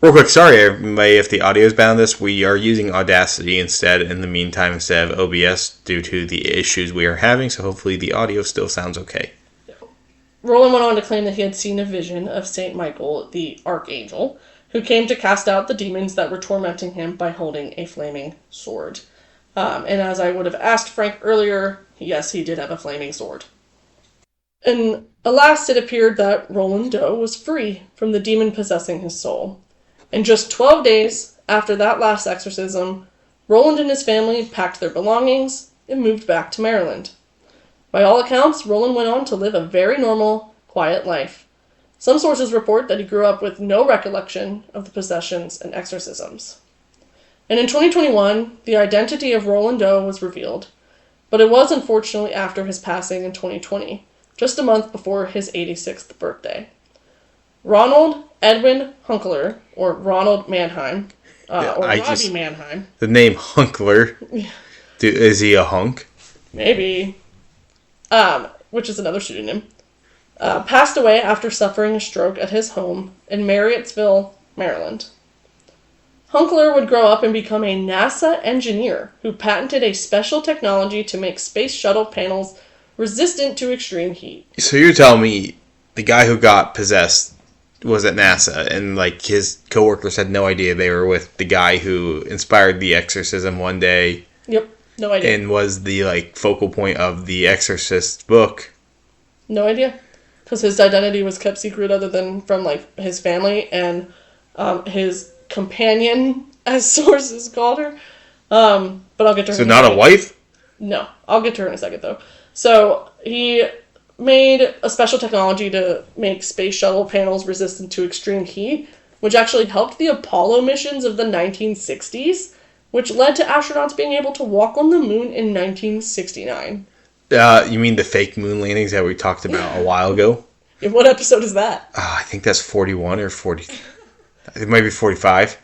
[SPEAKER 4] Real quick, sorry everybody if the audio is bad on this. We are using Audacity instead in the meantime instead of OBS due to the issues we are having, so hopefully the audio still sounds okay.
[SPEAKER 1] Roland went on to claim that he had seen a vision of St. Michael, the archangel, who came to cast out the demons that were tormenting him by holding a flaming sword. And as I would have asked Frank earlier, yes, he did have a flaming sword. And alas, it appeared that Roland Doe was free from the demon possessing his soul. And just 12 days after that last exorcism, Roland and his family packed their belongings and moved back to Maryland. By all accounts, Roland went on to live a very normal, quiet life. Some sources report that he grew up with no recollection of the possessions and exorcisms. And in 2021, the identity of Roland Doe was revealed, but it was unfortunately after his passing in 2020, just a month before his 86th birthday. Ronald Edwin Hunkler, or Ronald Mannheim, Robbie Mannheim.
[SPEAKER 4] The name Hunkler. Is he a hunk?
[SPEAKER 1] Maybe. Which is another pseudonym. Passed away after suffering a stroke at his home in Marriottsville, Maryland. Hunkler would grow up and become a NASA engineer who patented a special technology to make space shuttle panels resistant to extreme heat.
[SPEAKER 4] So you're telling me the guy who got possessed was at NASA and his coworkers had no idea they were with the guy who inspired the exorcism one day?
[SPEAKER 1] Yep, no idea.
[SPEAKER 4] And was the focal point of the Exorcist book?
[SPEAKER 1] No idea. Because his identity was kept secret other than from his family and his companion, as sources called her. But I'll get to her.
[SPEAKER 4] So not a wife?
[SPEAKER 1] No, I'll get to her in a second though. So he made a special technology to make space shuttle panels resistant to extreme heat, which actually helped the Apollo missions of the 1960s, which led to astronauts being able to walk on the moon in 1969.
[SPEAKER 4] You mean the fake moon landings that we talked about a while ago?
[SPEAKER 1] What episode is that?
[SPEAKER 4] I think that's 41 or 40. It might be 45.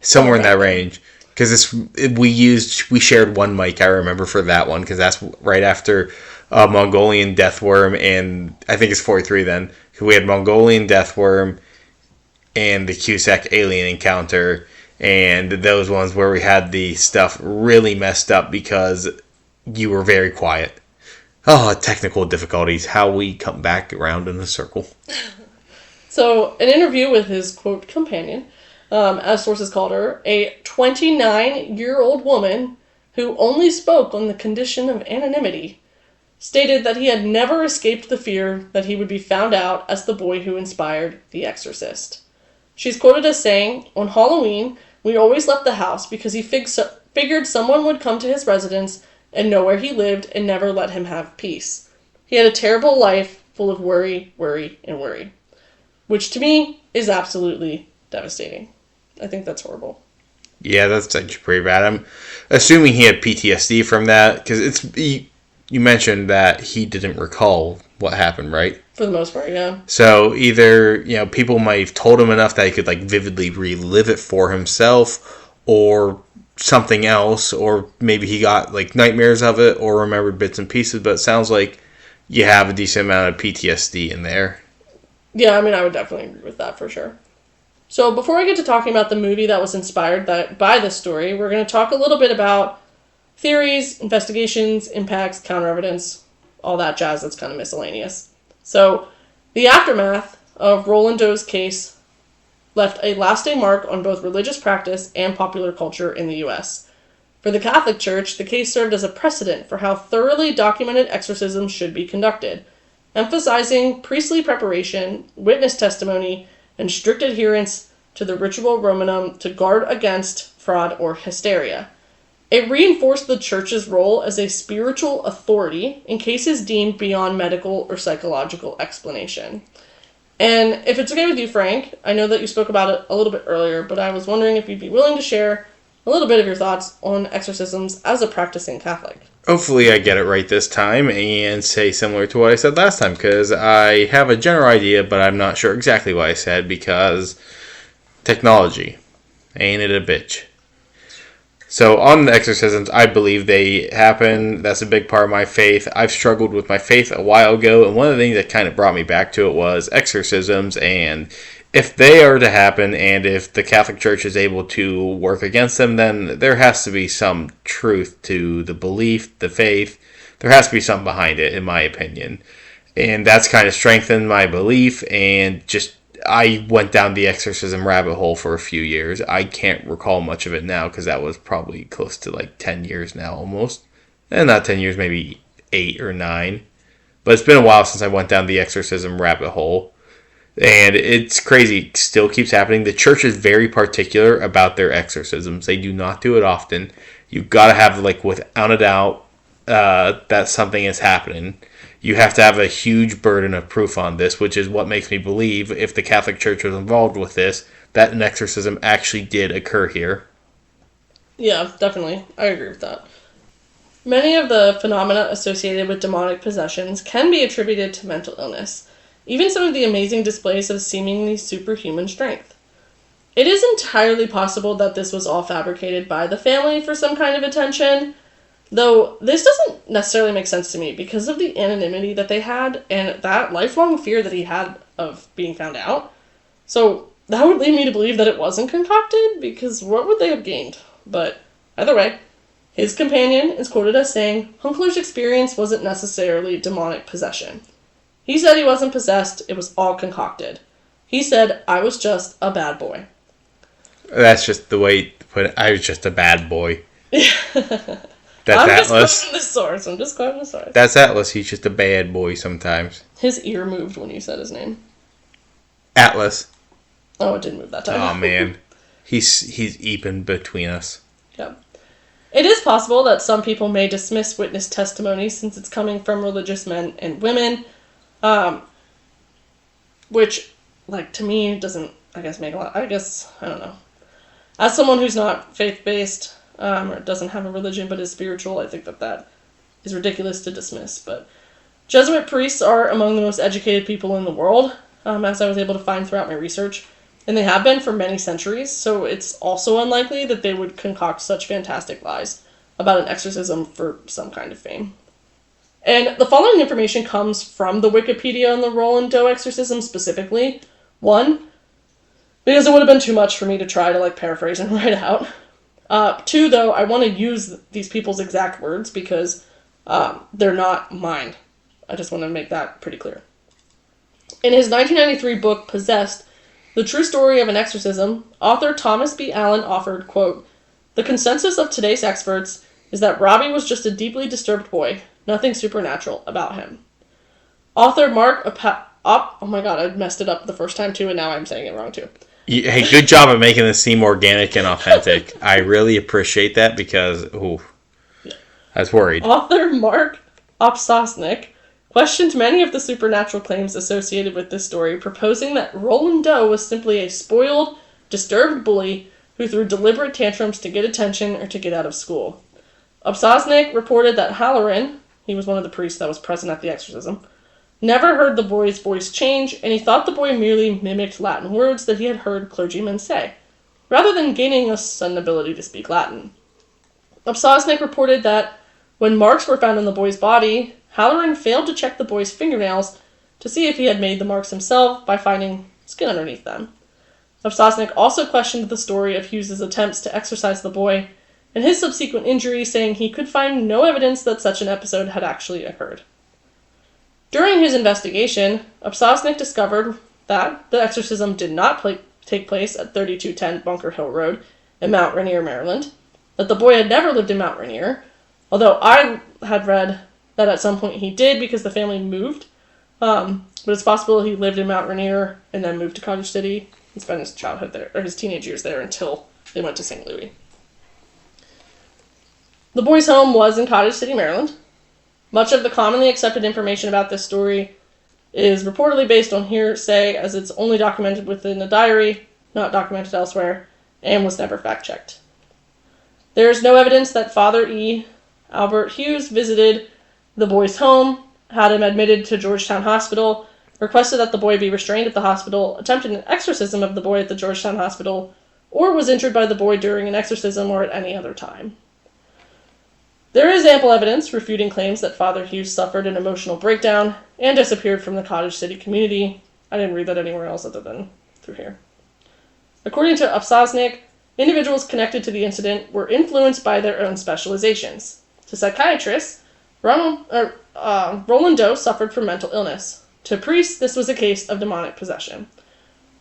[SPEAKER 4] Somewhere in that range. Because we shared one mic, I remember, for that one, because that's right after Mongolian Deathworm, and I think it's 43 then. We had Mongolian Deathworm and the Cusack alien encounter, and those ones where we had the stuff really messed up because you were very quiet. Oh, technical difficulties, how we come back around in a circle.
[SPEAKER 1] So, an interview with his, quote, companion, as sources called her, a 29-year-old woman who only spoke on the condition of anonymity, stated that he had never escaped the fear that he would be found out as the boy who inspired The Exorcist. She's quoted as saying, "On Halloween, we always left the house because he figured someone would come to his residence and know where he lived and never let him have peace. He had a terrible life full of worry, worry, and worry." Which to me is absolutely devastating. I think that's horrible.
[SPEAKER 4] Yeah, that's actually pretty bad. I'm assuming he had PTSD from that, because you mentioned that he didn't recall what happened, right?
[SPEAKER 1] For the most part, yeah.
[SPEAKER 4] So either, people might have told him enough that he could vividly relive it for himself, or something else, or maybe he got nightmares of it or remembered bits and pieces, but it sounds like you have a decent amount of PTSD in there.
[SPEAKER 1] Yeah, I would definitely agree with that for sure. So before I get to talking about the movie that was inspired by this story, we're going to talk a little bit about theories, investigations, impacts, counter-evidence, all that jazz that's kind of miscellaneous. So the aftermath of Roland Doe's case left a lasting mark on both religious practice and popular culture in the U.S. For the Catholic Church, the case served as a precedent for how thoroughly documented exorcisms should be conducted, emphasizing priestly preparation, witness testimony, and strict adherence to the ritual Romanum to guard against fraud or hysteria. It reinforced the church's role as a spiritual authority in cases deemed beyond medical or psychological explanation. And if it's okay with you, Frank, I know that you spoke about it a little bit earlier, but I was wondering if you'd be willing to share a little bit of your thoughts on exorcisms as a practicing Catholic.
[SPEAKER 4] Hopefully I get it right this time and say similar to what I said last time, because I have a general idea, but I'm not sure exactly what I said, because technology. Ain't it a bitch? So on the exorcisms, I believe they happen. That's a big part of my faith. I've struggled with my faith a while ago, and one of the things that kind of brought me back to it was exorcisms, and if they are to happen, and if the Catholic Church is able to work against them, then there has to be some truth to the belief, the faith. There has to be something behind it, in my opinion. And that's kind of strengthened my belief, and just I went down the exorcism rabbit hole for a few years. I can't recall much of it now, because that was probably close to like 10 years now, almost. And not 10 years, maybe 8 or 9. But it's been a while since I went down the exorcism rabbit hole. And it's crazy. It still keeps happening. The church is very particular about their exorcisms. They do not do it often. You've got to have, like, without a doubt, that something is happening. You have to have a huge burden of proof on this, which is what makes me believe, if the Catholic Church was involved with this, that an exorcism actually did occur here.
[SPEAKER 1] Yeah, definitely. I agree with that. Many of the phenomena associated with demonic possessions can be attributed to mental illness. Even some of the amazing displays of seemingly superhuman strength. It is entirely possible that this was all fabricated by the family for some kind of attention, though this doesn't necessarily make sense to me because of the anonymity that they had and that lifelong fear that he had of being found out. So that would lead me to believe that it wasn't concocted, because what would they have gained? But either way, his companion is quoted as saying, Hunkler's experience wasn't necessarily demonic possession. He said he wasn't possessed, it was all concocted. He said, I was just a bad boy.
[SPEAKER 4] That's just the way to put it. I was just a bad boy. That's
[SPEAKER 1] I'm
[SPEAKER 4] Atlas.
[SPEAKER 1] I'm just quoting the source.
[SPEAKER 4] That's Atlas. He's just a bad boy sometimes.
[SPEAKER 1] His ear moved when you said his name.
[SPEAKER 4] Atlas.
[SPEAKER 1] Oh, it didn't move that time.
[SPEAKER 4] Oh, man. He's even between us.
[SPEAKER 1] Yeah. It is possible that some people may dismiss witness testimony since it's coming from religious men and women, which, like, to me, doesn't, I guess, make a lot, I don't know. As someone who's not faith-based, or doesn't have a religion but is spiritual, I think that is ridiculous to dismiss. But Jesuit priests are among the most educated people in the world, as I was able to find throughout my research, and they have been for many centuries, so it's also unlikely that they would concoct such fantastic lies about an exorcism for some kind of fame. And the following information comes from the Wikipedia on the Roland Doe exorcism specifically. 1, because it would have been too much for me to try to paraphrase and write out. 2, though, I want to use these people's exact words because they're not mine. I just want to make that pretty clear. In his 1993 book, Possessed, The True Story of an Exorcism, author Thomas B. Allen offered, quote, "The consensus of today's experts is that Robbie was just a deeply disturbed boy, nothing supernatural about him." Author Mark oh my god, I messed it up the first time too, and now I'm saying it wrong too.
[SPEAKER 4] Hey, good job at making this seem organic and authentic. I really appreciate that because, I was worried.
[SPEAKER 1] Author Mark Opsosnik questioned many of the supernatural claims associated with this story, proposing that Roland Doe was simply a spoiled, disturbed bully who threw deliberate tantrums to get attention or to get out of school. Opsosnik reported that Halloran, he was one of the priests that was present at the exorcism, never heard the boy's voice change, and he thought the boy merely mimicked Latin words that he had heard clergymen say, rather than gaining a sudden ability to speak Latin. Opsosnik reported that when marks were found on the boy's body, Halloran failed to check the boy's fingernails to see if he had made the marks himself by finding skin underneath them. Opsosnik also questioned the story of Hughes's attempts to exorcise the boy and his subsequent injury, saying he could find no evidence that such an episode had actually occurred. During his investigation, Opsosnik discovered that the exorcism did not take place at 3210 Bunker Hill Road in Mount Rainier, Maryland, that the boy had never lived in Mount Rainier, although I had read that at some point he did because the family moved, But it's possible he lived in Mount Rainier and then moved to Cottage City and spent his childhood there, or his teenage years there until they went to St. Louis. The boy's home was in Cottage City, Maryland. Much of the commonly accepted information about this story is reportedly based on hearsay, as it's only documented within a diary, not documented elsewhere, and was never fact-checked. There is no evidence that Father E. Albert Hughes visited the boy's home, had him admitted to Georgetown Hospital, requested that the boy be restrained at the hospital, attempted an exorcism of the boy at the Georgetown Hospital, or was injured by the boy during an exorcism or at any other time. There is ample evidence refuting claims that Father Hughes suffered an emotional breakdown and disappeared from the Cottage City community. I didn't read that anywhere else other than through here. According to Upsosnik, individuals connected to the incident were influenced by their own specializations. To psychiatrists, Roland Doe suffered from mental illness. To priests, this was a case of demonic possession.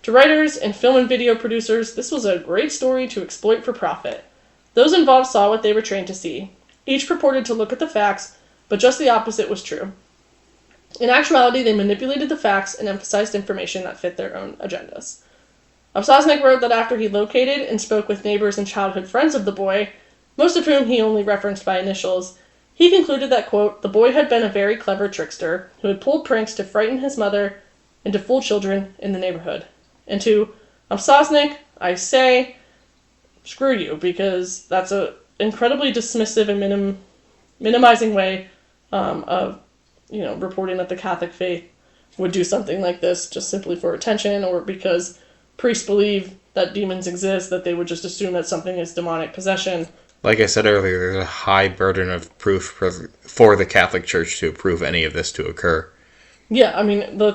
[SPEAKER 1] To writers and film and video producers, this was a great story to exploit for profit. Those involved saw what they were trained to see. Each purported to look at the facts, but just the opposite was true. In actuality, they manipulated the facts and emphasized information that fit their own agendas. Upsosnik wrote that after he located and spoke with neighbors and childhood friends of the boy, most of whom he only referenced by initials, he concluded that, quote, the boy had been a very clever trickster who had pulled pranks to frighten his mother and to fool children in the neighborhood. And to Upsosnik, I say, screw you, because that's a incredibly dismissive and minimizing way of, reporting that the Catholic faith would do something like this just simply for attention, or because priests believe that demons exist, that they would just assume that something is demonic possession.
[SPEAKER 4] Like I said earlier, there's a high burden of proof for the Catholic Church to prove any of this to occur.
[SPEAKER 1] Yeah, I mean, the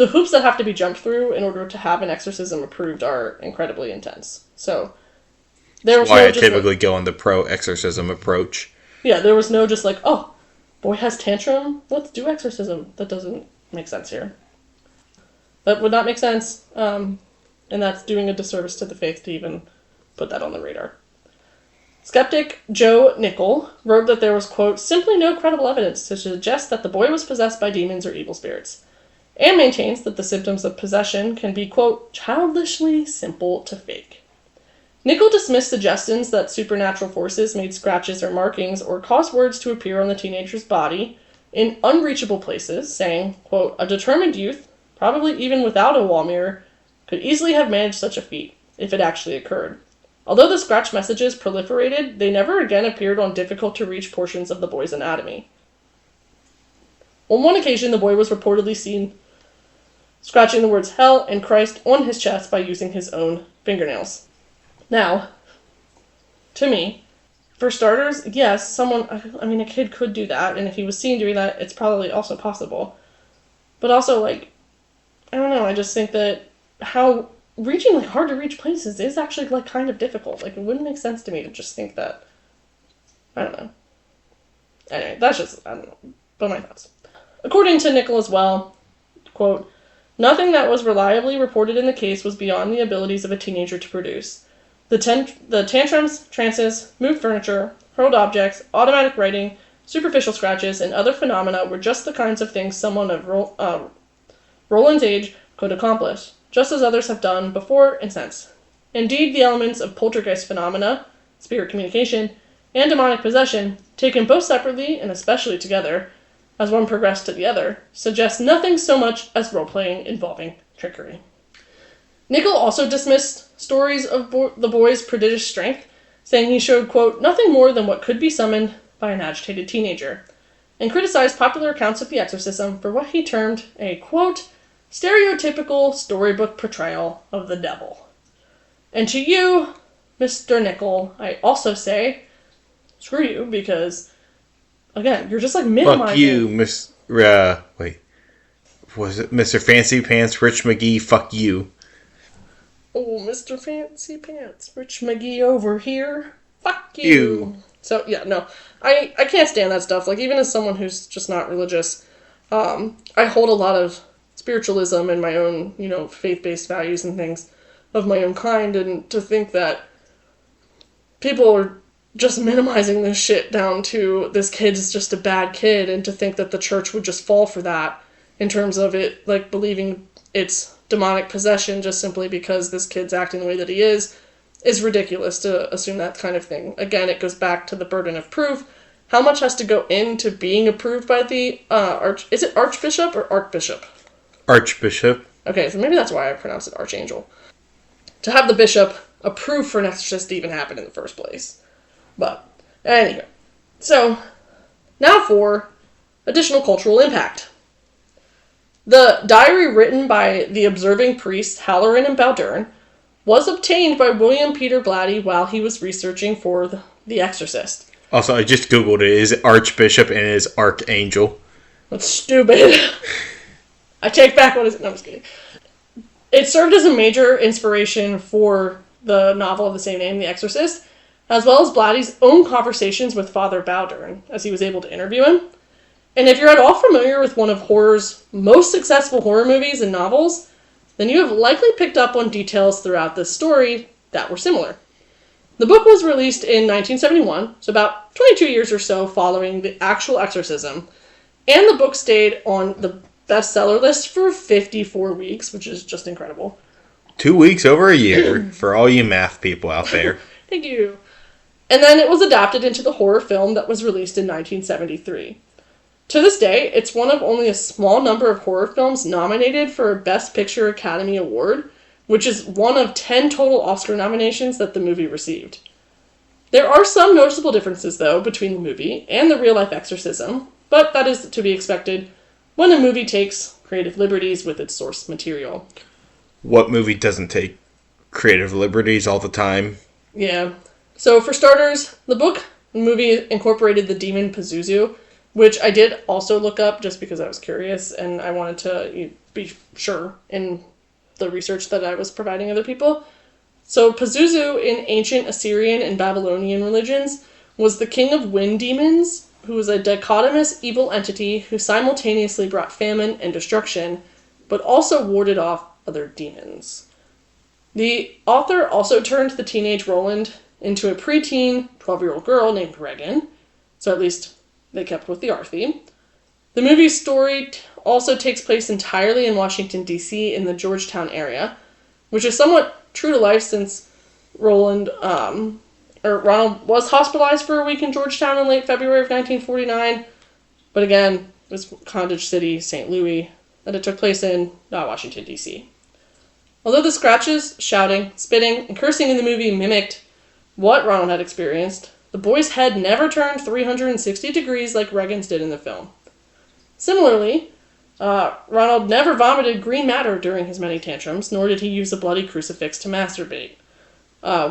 [SPEAKER 1] hoops that have to be jumped through in order to have an exorcism approved are incredibly intense. So
[SPEAKER 4] That's why I typically go on the pro-exorcism approach. Yeah,
[SPEAKER 1] there was no just like, oh, boy has tantrum, let's do exorcism. That doesn't make sense here. That would not make sense, and that's doing a disservice to the faith to even put that on the radar. Skeptic Joe Nickel wrote that there was, quote, simply no credible evidence to suggest that the boy was possessed by demons or evil spirits, and maintains that the symptoms of possession can be, quote, childishly simple to fake. Nickel dismissed suggestions that supernatural forces made scratches or markings or caused words to appear on the teenager's body in unreachable places, saying, quote, a determined youth, probably even without a wall mirror, could easily have managed such a feat, if it actually occurred. Although the scratch messages proliferated, they never again appeared on difficult-to-reach portions of the boy's anatomy. On one occasion, the boy was reportedly seen scratching the words hell and Christ on his chest by using his own fingernails. Now, to me, for starters, yes, a kid could do that, and if he was seen doing that, it's probably also possible. But also, I don't know, I just think that how reaching hard to reach places is actually kind of difficult. It wouldn't make sense to me to just think that. I don't know. Anyway, that's just, I don't know, but my thoughts. According to Nickel as well, quote, nothing that was reliably reported in the case was beyond the abilities of a teenager to produce. The tantrums, trances, moved furniture, hurled objects, automatic writing, superficial scratches, and other phenomena were just the kinds of things someone of Roland's age could accomplish, just as others have done before and since. Indeed, the elements of poltergeist phenomena, spirit communication, and demonic possession, taken both separately and especially together, as one progressed to the other, suggest nothing so much as role-playing involving trickery. Nickel also dismissed stories of the boy's prodigious strength, saying he showed, quote, nothing more than what could be summoned by an agitated teenager, and criticized popular accounts of the exorcism for what he termed a, quote, stereotypical storybook portrayal of the devil. And to you, Mr. Nickel, I also say, screw you, because, again, you're just minimizing.
[SPEAKER 4] Fuck you, was it Mr. Fancy Pants, Rich McGee, fuck you.
[SPEAKER 1] Oh, Mr. Fancy Pants, Rich McGee over here, fuck you. So, yeah, no, I can't stand that stuff. Even as someone who's just not religious, I hold a lot of spiritualism and my own, faith-based values and things of my own kind, and to think that people are just minimizing this shit down to this kid's just a bad kid, and to think that the church would just fall for that in terms of it, like, believing it's demonic possession just simply because this kid's acting the way that he is ridiculous to assume that kind of thing. Again, it goes back to the burden of proof. How much has to go into being approved by the is it Archbishop or Archbishop?
[SPEAKER 4] Archbishop.
[SPEAKER 1] Okay, so maybe that's why I pronounce it Archangel. To have the bishop approve for an exorcist to even happen in the first place. But, anyway. So, now for additional cultural impact. The diary written by the observing priests Halloran and Baldurn was obtained by William Peter Blatty while he was researching for The Exorcist.
[SPEAKER 4] Also, I just googled it. It is Archbishop and it is Archangel.
[SPEAKER 1] That's stupid. I take back what is... No, I'm just kidding. It served as a major inspiration for the novel of the same name, The Exorcist, as well as Blatty's own conversations with Father Baldurn, as he was able to interview him. And if you're at all familiar with one of horror's most successful horror movies and novels, then you have likely picked up on details throughout this story that were similar. The book was released in 1971, so about 22 years or so following the actual exorcism, and the book stayed on the bestseller list for 54 weeks, which is just incredible.
[SPEAKER 4] 2 weeks over a year for all you math people out there.
[SPEAKER 1] Thank you. And then it was adapted into the horror film that was released in 1973. To this day, it's one of only a small number of horror films nominated for a Best Picture Academy Award, which is one of 10 total Oscar nominations that the movie received. There are some noticeable differences, though, between the movie and the real-life exorcism, but that is to be expected when a movie takes creative liberties with its source material.
[SPEAKER 4] What movie doesn't take creative liberties all the time?
[SPEAKER 1] Yeah. So, for starters, the book and movie incorporated the demon Pazuzu, which I did also look up just because I was curious and I wanted to be sure in the research that I was providing other people. So Pazuzu in ancient Assyrian and Babylonian religions was the king of wind demons, who was a dichotomous evil entity who simultaneously brought famine and destruction, but also warded off other demons. The author also turned the teenage Roland into a preteen 12-year-old girl named Regan, so at least they kept with the R theme. The movie's story also takes place entirely in Washington, D.C. in the Georgetown area, which is somewhat true to life since Ronald was hospitalized for a week in Georgetown in late February of 1949. But again, it was Condage City, St. Louis, that it took place in, not Washington, D.C. Although the scratches, shouting, spitting, and cursing in the movie mimicked what Ronald had experienced, the boy's head never turned 360 degrees like Regan's did in the film. Similarly, Ronald never vomited green matter during his many tantrums, nor did he use a bloody crucifix to masturbate.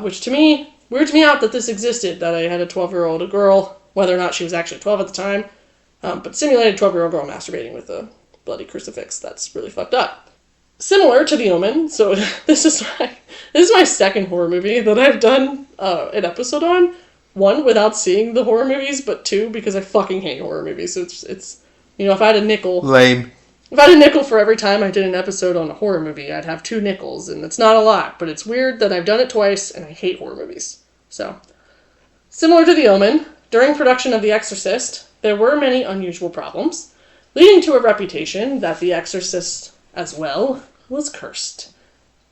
[SPEAKER 1] Which to me, weirds me out that this existed, that I had a 12-year-old girl, whether or not she was actually 12 at the time, but simulated 12-year-old girl masturbating with a bloody crucifix. That's really fucked up. Similar to The Omen, so this is my second horror movie that I've done an episode on. One, without seeing the horror movies, but two, because I fucking hate horror movies. So it's if I had a nickel...
[SPEAKER 3] Lame.
[SPEAKER 1] If I had a nickel for every time I did an episode on a horror movie, I'd have 2 nickels, and it's not a lot, but it's weird that I've done it twice, and I hate horror movies. So, similar to The Omen, during production of The Exorcist, there were many unusual problems, leading to a reputation that The Exorcist, as well, was cursed.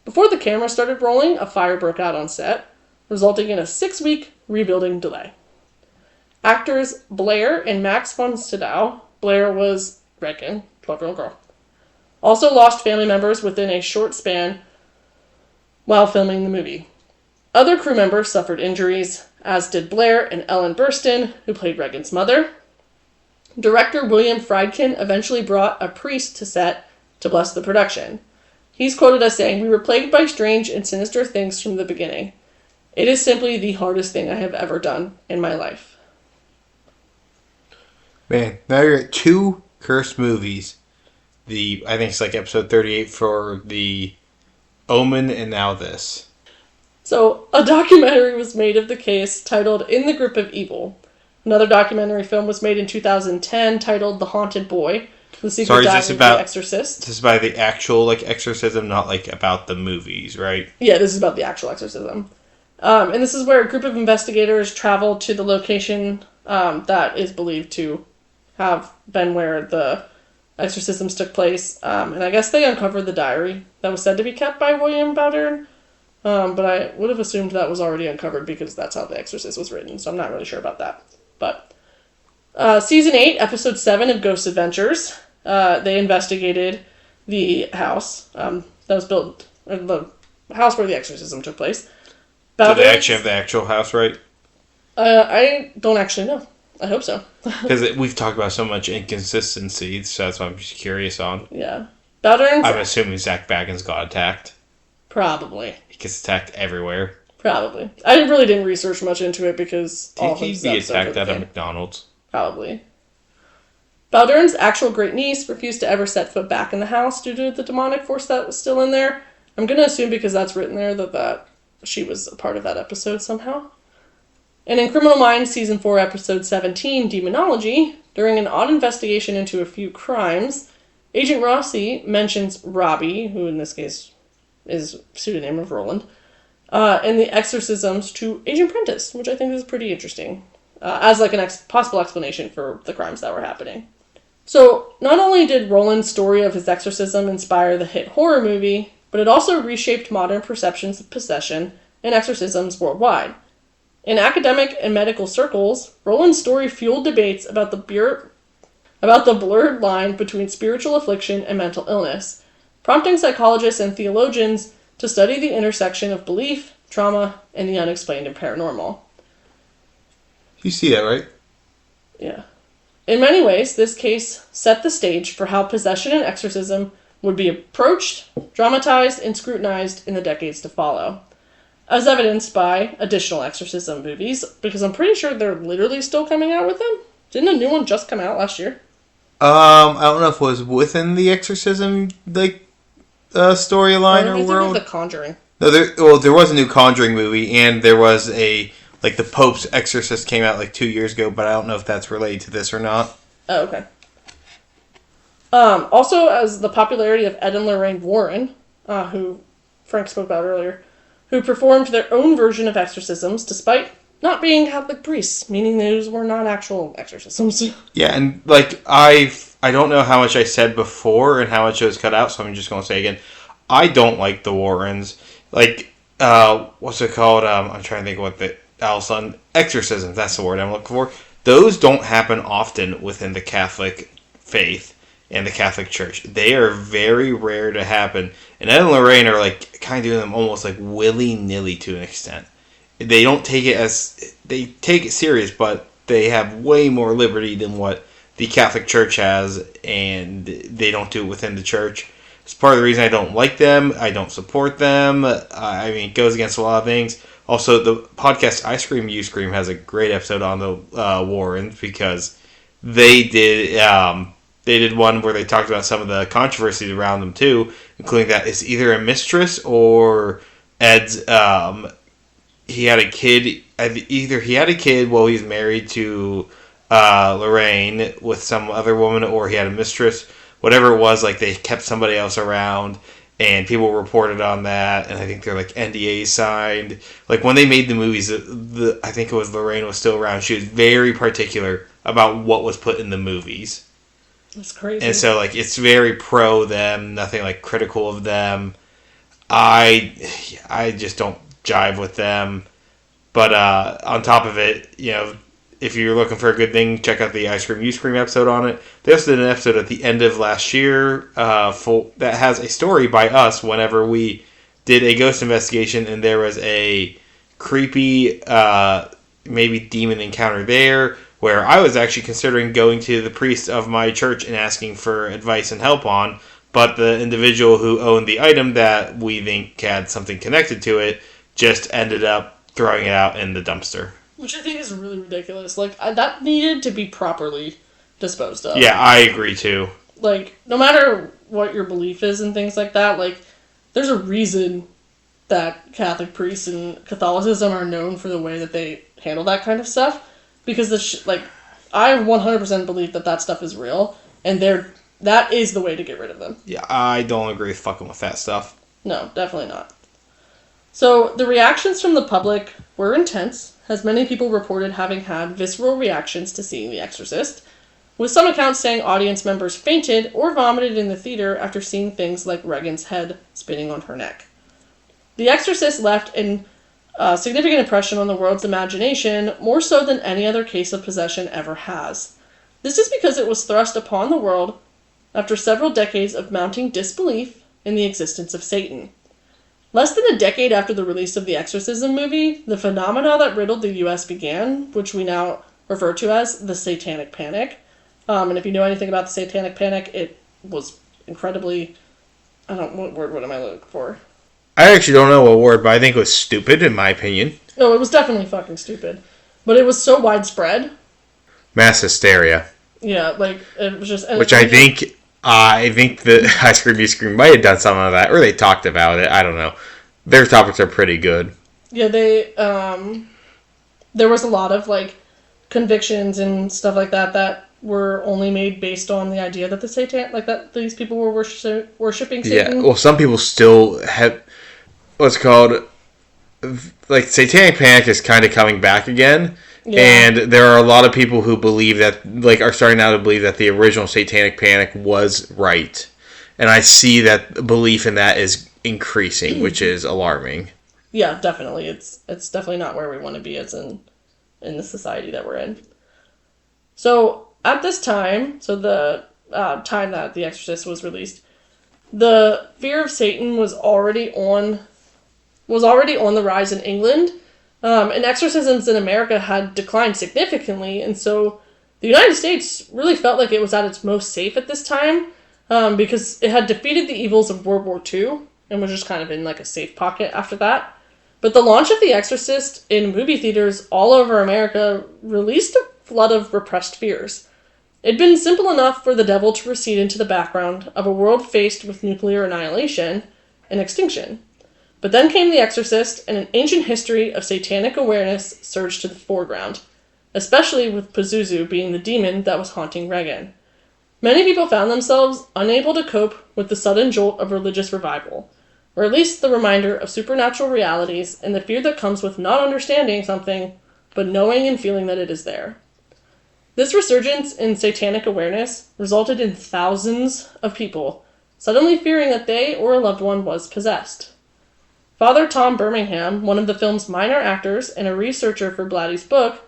[SPEAKER 1] Before the camera started rolling, a fire broke out on set, resulting in a 6-week rebuilding delay. Actors Blair and Max von Sydow, Blair was Regan, 12-year-old girl, also lost family members within a short span while filming the movie. Other crew members suffered injuries, as did Blair and Ellen Burstyn, who played Regan's mother. Director William Friedkin eventually brought a priest to set to bless the production. He's quoted as saying, "We were plagued by strange and sinister things from the beginning. It is simply the hardest thing I have ever done in my life."
[SPEAKER 3] Man, now you're at 2 cursed movies.
[SPEAKER 4] I think it's like episode 38 for The Omen and now this.
[SPEAKER 1] So, a documentary was made of the case titled In the Grip of Evil. Another documentary film was made in 2010 titled The Haunted Boy, the secret diary of The Exorcist.
[SPEAKER 4] This is about the actual exorcism, not about the movies, right?
[SPEAKER 1] Yeah, this is about the actual exorcism. And this is where a group of investigators traveled to the location that is believed to have been where the exorcisms took place, and I guess they uncovered the diary that was said to be kept by William Bowdern, but I would have assumed that was already uncovered because that's how The Exorcist was written, so I'm not really sure about that. But Season 8, Episode 7 of Ghost Adventures, they investigated the house that was built, or the house where the exorcism took place.
[SPEAKER 4] Did they actually have the actual house right?
[SPEAKER 1] I don't actually know. I hope so.
[SPEAKER 4] Because we've talked about so much inconsistency, so that's what I'm just curious on.
[SPEAKER 1] Yeah. Bowdern's...
[SPEAKER 4] I'm assuming Zach Baggins got attacked.
[SPEAKER 1] Probably.
[SPEAKER 4] He gets attacked everywhere.
[SPEAKER 1] Probably. I really didn't research much into it because
[SPEAKER 4] all of his stuff. He'd be attacked at a McDonald's. Probably.
[SPEAKER 1] Bowdern's actual great niece refused to ever set foot back in the house due to the demonic force that was still in there. I'm going to assume because that's written there that she was a part of that episode somehow. And in Criminal Minds Season 4, Episode 17, Demonology, during an odd investigation into a few crimes, Agent Rossi mentions Robbie, who in this case is pseudonym of Roland, and the exorcisms to Agent Prentice, which I think is pretty interesting, as like an possible explanation for the crimes that were happening. So, not only did Roland's story of his exorcism inspire the hit horror movie, but it also reshaped modern perceptions of possession and exorcisms worldwide. In academic and medical circles, Roland's story fueled debates about the blurred line between spiritual affliction and mental illness, prompting psychologists and theologians to study the intersection of belief, trauma, and the unexplained and paranormal.
[SPEAKER 4] You see that, right?
[SPEAKER 1] Yeah. In many ways, this case set the stage for how possession and exorcism would be approached, dramatized, and scrutinized in the decades to follow, as evidenced by additional exorcism movies, because I'm pretty sure they're literally still coming out with them. Didn't a new one just come out last year?
[SPEAKER 4] I don't know if it was within the exorcism storyline or world.
[SPEAKER 1] The Conjuring.
[SPEAKER 4] No, there was a new Conjuring movie, and there was the Pope's Exorcist came out 2 years ago, but I don't know if that's related to this or not.
[SPEAKER 1] Oh, okay. Also, as the popularity of Ed and Lorraine Warren, who Frank spoke about earlier, who performed their own version of exorcisms despite not being Catholic priests, meaning those were not actual exorcisms.
[SPEAKER 4] Yeah, and I don't know how much I said before and how much it was cut out, so I'm just going to say again, I don't like the Warrens. What's it called? I'm trying to think of what the Alison exorcisms. That's the word I'm looking for. Those don't happen often within the Catholic faith and the Catholic Church. They are very rare to happen. And Ed and Lorraine are kind of doing them almost willy-nilly to an extent. They don't take it they take it serious, but they have way more liberty than what the Catholic Church has, and they don't do it within the church. It's part of the reason I don't like them. I don't support them. It goes against a lot of things. Also, the podcast I Scream, You Scream has a great episode on the Warrens because they did one where they talked about some of the controversies around them too, including that it's either a mistress or Ed's. He had a kid. Either he had a kid while he was married to Lorraine with some other woman, or he had a mistress. Whatever it was, they kept somebody else around, and people reported on that. And I think they're NDAs signed. When they made the movies, I think it was Lorraine was still around. She was very particular about what was put in the movies.
[SPEAKER 1] That's crazy.
[SPEAKER 4] And so, it's very pro them, nothing, critical of them. I just don't jive with them. But on top of it, if you're looking for a good thing, check out the I Scream, You Scream episode on it. They also did an episode at the end of last year that has a story by us whenever we did a ghost investigation, and there was a creepy, maybe demon encounter there, where I was actually considering going to the priest of my church and asking for advice and help on, but the individual who owned the item that we think had something connected to it just ended up throwing it out in the dumpster.
[SPEAKER 1] Which I think is really ridiculous. That needed to be properly disposed of.
[SPEAKER 4] Yeah, I agree too.
[SPEAKER 1] No matter what your belief is and things like that, there's a reason that Catholic priests and Catholicism are known for the way that they handle that kind of stuff. Because I 100% believe that stuff is real, and that is the way to get rid of them.
[SPEAKER 4] Yeah, I don't agree with fucking with that stuff.
[SPEAKER 1] No, definitely not. So, the reactions from the public were intense, as many people reported having had visceral reactions to seeing The Exorcist, with some accounts saying audience members fainted or vomited in the theater after seeing things like Regan's head spinning on her neck. The Exorcist left a significant impression on the world's imagination, more so than any other case of possession ever has. This is because it was thrust upon the world after several decades of mounting disbelief in the existence of Satan. Less than a decade after the release of the Exorcism movie, the phenomena that riddled the U.S. began, which we now refer to as the Satanic Panic. And if you know anything about the Satanic Panic, it was incredibly... what am I looking for?
[SPEAKER 4] I actually don't know what word, but I think it was stupid, in my opinion.
[SPEAKER 1] No, it was definitely fucking stupid. But it was so widespread.
[SPEAKER 4] Mass hysteria.
[SPEAKER 1] Yeah, like, it was just...
[SPEAKER 4] Which I think the I Scream, You Scream might have done some of that, or they talked about it. I don't know. Their topics are pretty good.
[SPEAKER 1] Yeah, they, there was a lot of, like, convictions and stuff like that were only made based on the idea that that these people were worshipping Satan.
[SPEAKER 4] Yeah, well, some people still have what's called, like, Satanic Panic is kind of coming back again. Yeah. And there are a lot of people who believe that, like, are starting now to believe that the original Satanic Panic was right. And I see that belief in that is increasing, which is alarming.
[SPEAKER 1] Yeah, definitely. It's definitely not where we want to be as in the society that we're in. So, at this time, the time that The Exorcist was released, the fear of Satan was already on the rise in England. And exorcisms in America had declined significantly, and so the United States really felt like it was at its most safe at this time, because it had defeated the evils of World War II, and was just kind of in like a safe pocket after that. But the launch of The Exorcist in movie theaters all over America released a flood of repressed fears. It'd been simple enough for the devil to recede into the background of a world faced with nuclear annihilation and extinction. But then came The Exorcist, and an ancient history of satanic awareness surged to the foreground, especially with Pazuzu being the demon that was haunting Regan. Many people found themselves unable to cope with the sudden jolt of religious revival, or at least the reminder of supernatural realities and the fear that comes with not understanding something, but knowing and feeling that it is there. This resurgence in satanic awareness resulted in thousands of people suddenly fearing that they or a loved one was possessed. Father Tom Birmingham, one of the film's minor actors and a researcher for Blatty's book,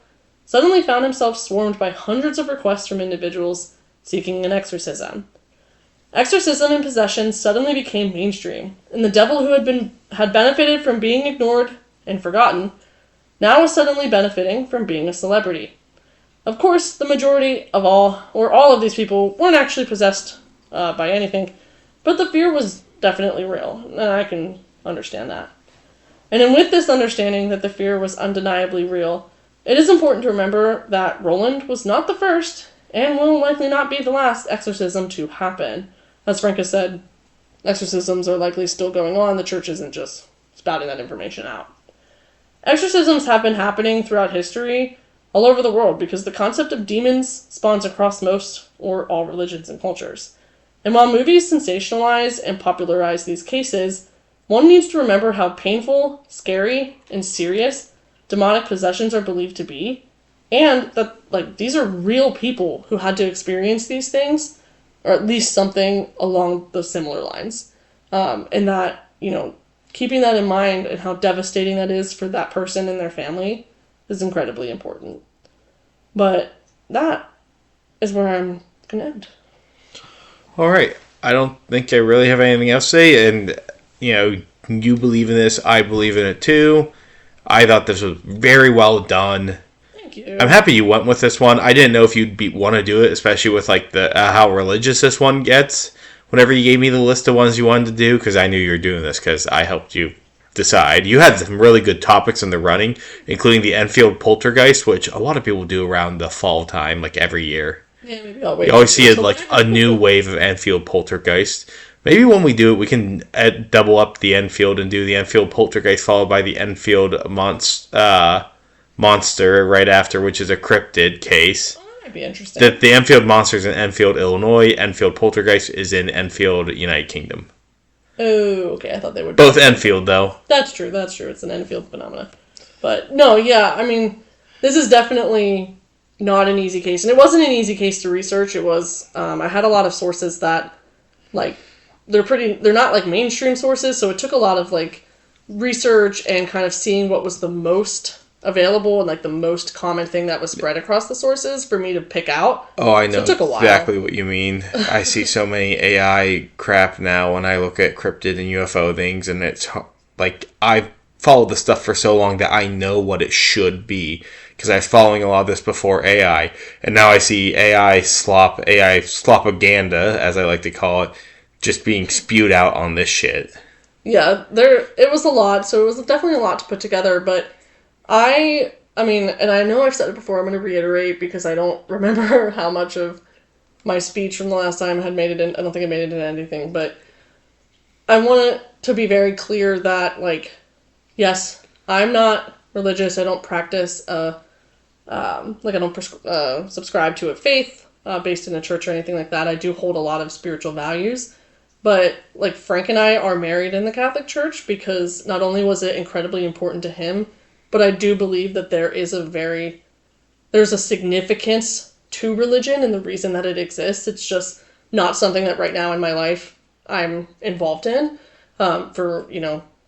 [SPEAKER 1] suddenly found himself swarmed by hundreds of requests from individuals seeking an exorcism. Exorcism and possession suddenly became mainstream, and the devil who had benefited from being ignored and forgotten now was suddenly benefiting from being a celebrity. Of course, the majority of all of these people weren't actually possessed by anything, but the fear was definitely real, and I can understand that. And then with this understanding that the fear was undeniably real, it is important to remember that Roland was not the first, and will likely not be the last exorcism to happen. As Frank has said, exorcisms are likely still going on, the church isn't just spouting that information out. Exorcisms have been happening throughout history, all over the world, because the concept of demons spawns across most or all religions and cultures. And while movies sensationalize and popularize these cases, one needs to remember how painful, scary, and serious demonic possessions are believed to be, and that, like, these are real people who had to experience these things, or at least something along those similar lines. And that, keeping that in mind and how devastating that is for that person and their family is incredibly important. But that is where I'm going to end.
[SPEAKER 4] All right. I don't think I really have anything else to say. And, you believe in this. I believe in it too. I thought this was very well done.
[SPEAKER 1] Thank you.
[SPEAKER 4] I'm happy you went with this one. I didn't know if you'd want to do it, especially with like the how religious this one gets. Whenever you gave me the list of ones you wanted to do, because I knew you were doing this because I helped you decide. You had some really good topics in the running, including the Enfield Poltergeist, which a lot of people do around the fall time, like every year.
[SPEAKER 1] Yeah, maybe I'll wait.
[SPEAKER 4] You always see a new wave of Enfield Poltergeist. Maybe when we do it, we can double up the Enfield and do the Enfield Poltergeist followed by the Enfield Monster right after, which is a cryptid case.
[SPEAKER 1] Oh, that might be interesting.
[SPEAKER 4] The Enfield Monster is in Enfield, Illinois. Enfield Poltergeist is in Enfield, United Kingdom.
[SPEAKER 1] Oh, okay. I thought they would...
[SPEAKER 4] Both Enfield, though.
[SPEAKER 1] That's true. It's an Enfield phenomenon. But, no, yeah, I mean, this is definitely, not an easy case. And it wasn't an easy case to research. It was, I had a lot of sources that, like, they're not, like, mainstream sources, so it took a lot of, like, research and kind of seeing what was the most available and, like, the most common thing that was spread across the sources for me to pick out.
[SPEAKER 4] Oh, I know
[SPEAKER 1] So it took a while.
[SPEAKER 4] exactly what you mean. I see so many AI crap now when I look at cryptid and UFO things, and it's like I've followed the stuff for so long that I know what it should be because I was following a lot of this before AI, and now I see AI slopaganda, as I like to call it, just being spewed out on this shit.
[SPEAKER 1] Yeah, it was a lot, so it was definitely a lot to put together, but I mean, and I know I've said it before, I'm going to reiterate because I don't remember how much of my speech from the last time had made it in. I don't think it made it into anything, but I want it to be very clear that, like, yes, I'm not religious. I don't practice, I don't subscribe to a faith based in a church or anything like that. I do hold a lot of spiritual values. But, like, Frank and I are married in the Catholic Church because not only was it incredibly important to him, but I do believe that there's a significance to religion and the reason that it exists. It's just not something that right now in my life I'm involved in for,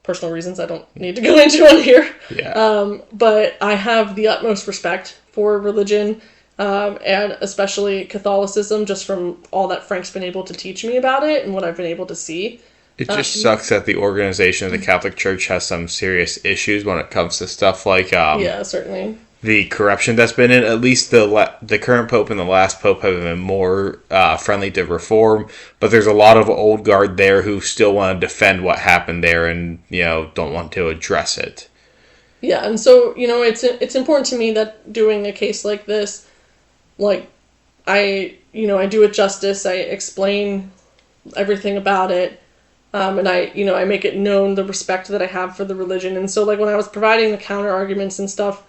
[SPEAKER 1] personal reasons I don't need to go into on here.
[SPEAKER 4] Yeah.
[SPEAKER 1] But I have the utmost respect for religion, and especially Catholicism, just from all that Frank's been able to teach me about it and what I've been able to see.
[SPEAKER 4] It just sucks that the organization of the Catholic Church has some serious issues when it comes to stuff like
[SPEAKER 1] yeah, certainly.
[SPEAKER 4] the corruption that's been in. At least the current pope and the last pope have been more friendly to reform, but there's a lot of old guard there who still want to defend what happened there and don't want to address it.
[SPEAKER 1] Yeah, and so it's important to me that doing a case like this, like, I do it justice. I explain everything about it. And I make it known the respect that I have for the religion. And so, like, when I was providing the counter arguments and stuff,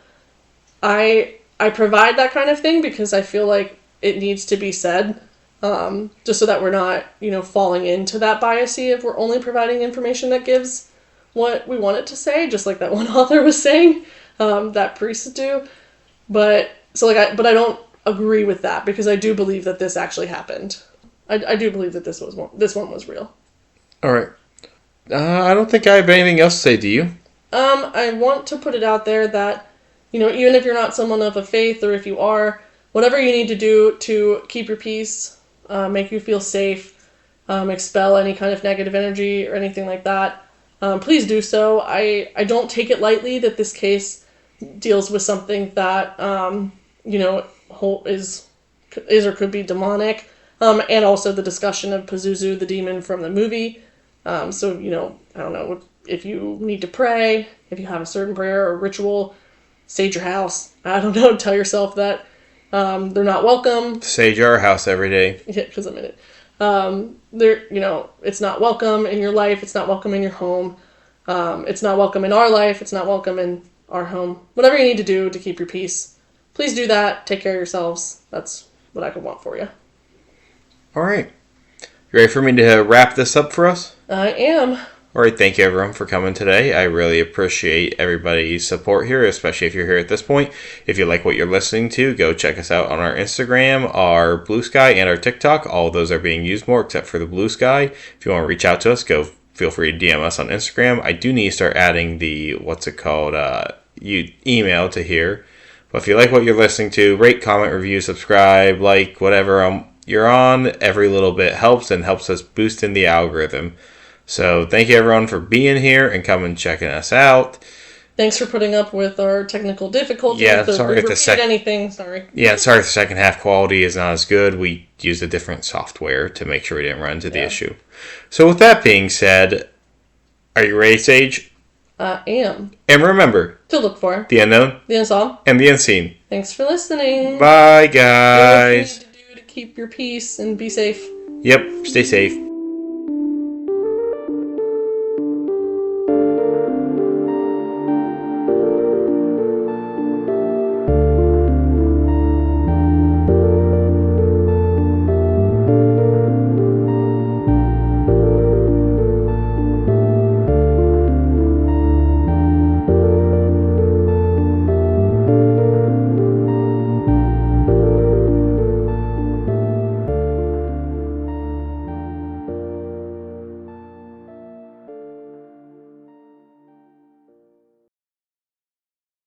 [SPEAKER 1] I provide that kind of thing because I feel like it needs to be said, just so that we're not, falling into that biasy if we're only providing information that gives what we want it to say, just like that one author was saying, that priests do. But I don't agree with that because I do believe that this actually happened. I do believe that this one was real.
[SPEAKER 4] All right. I don't think I have anything else to say. Do you?
[SPEAKER 1] I want to put it out there that, even if you're not someone of a faith, or if you are, whatever you need to do to keep your peace, make you feel safe, expel any kind of negative energy or anything like that, please do so. I don't take it lightly that this case deals with something that, is or could be demonic, and also the discussion of Pazuzu, the demon from the movie. So, I don't know, if you need to pray, if you have a certain prayer or ritual, sage your house. I don't know, tell yourself that they're not welcome.
[SPEAKER 4] Sage our house every day.
[SPEAKER 1] Yeah, because I'm in it. It's not welcome in your life. It's not welcome in your home. It's not welcome in our life. It's not welcome in our home. Whatever you need to do to keep your peace, please do that. Take care of yourselves. That's what I could want for you.
[SPEAKER 4] All right. You ready for me to wrap this up for us?
[SPEAKER 1] I am.
[SPEAKER 4] All right, thank you everyone for coming today. I really appreciate everybody's support here, especially if you're here at this point. If you like what you're listening to, go check us out on our Instagram, our Blue Sky, and our TikTok. All of those are being used more except for the Blue Sky. If you want to reach out to us, feel free to DM us on Instagram. I do need to start adding the, email to here. But if you like what you're listening to, rate, comment, review, subscribe, like, whatever you're on. Every little bit helps and helps us boost in the algorithm. So thank you everyone for being here and coming checking us out.
[SPEAKER 1] Thanks for putting up with our technical difficulties.
[SPEAKER 4] Yeah, sorry if
[SPEAKER 1] Sorry.
[SPEAKER 4] Yeah, sorry if the second half quality is not as good. We used a different software to make sure we didn't run into the issue. So with that being said, are you ready, Sage?
[SPEAKER 1] I am.
[SPEAKER 4] And remember
[SPEAKER 1] To look for
[SPEAKER 4] the unknown,
[SPEAKER 1] the unsolved,
[SPEAKER 4] and the unseen.
[SPEAKER 1] Thanks for listening.
[SPEAKER 4] Bye, guys.
[SPEAKER 1] Do what you need to do to keep your peace and be safe.
[SPEAKER 4] Yep, stay safe.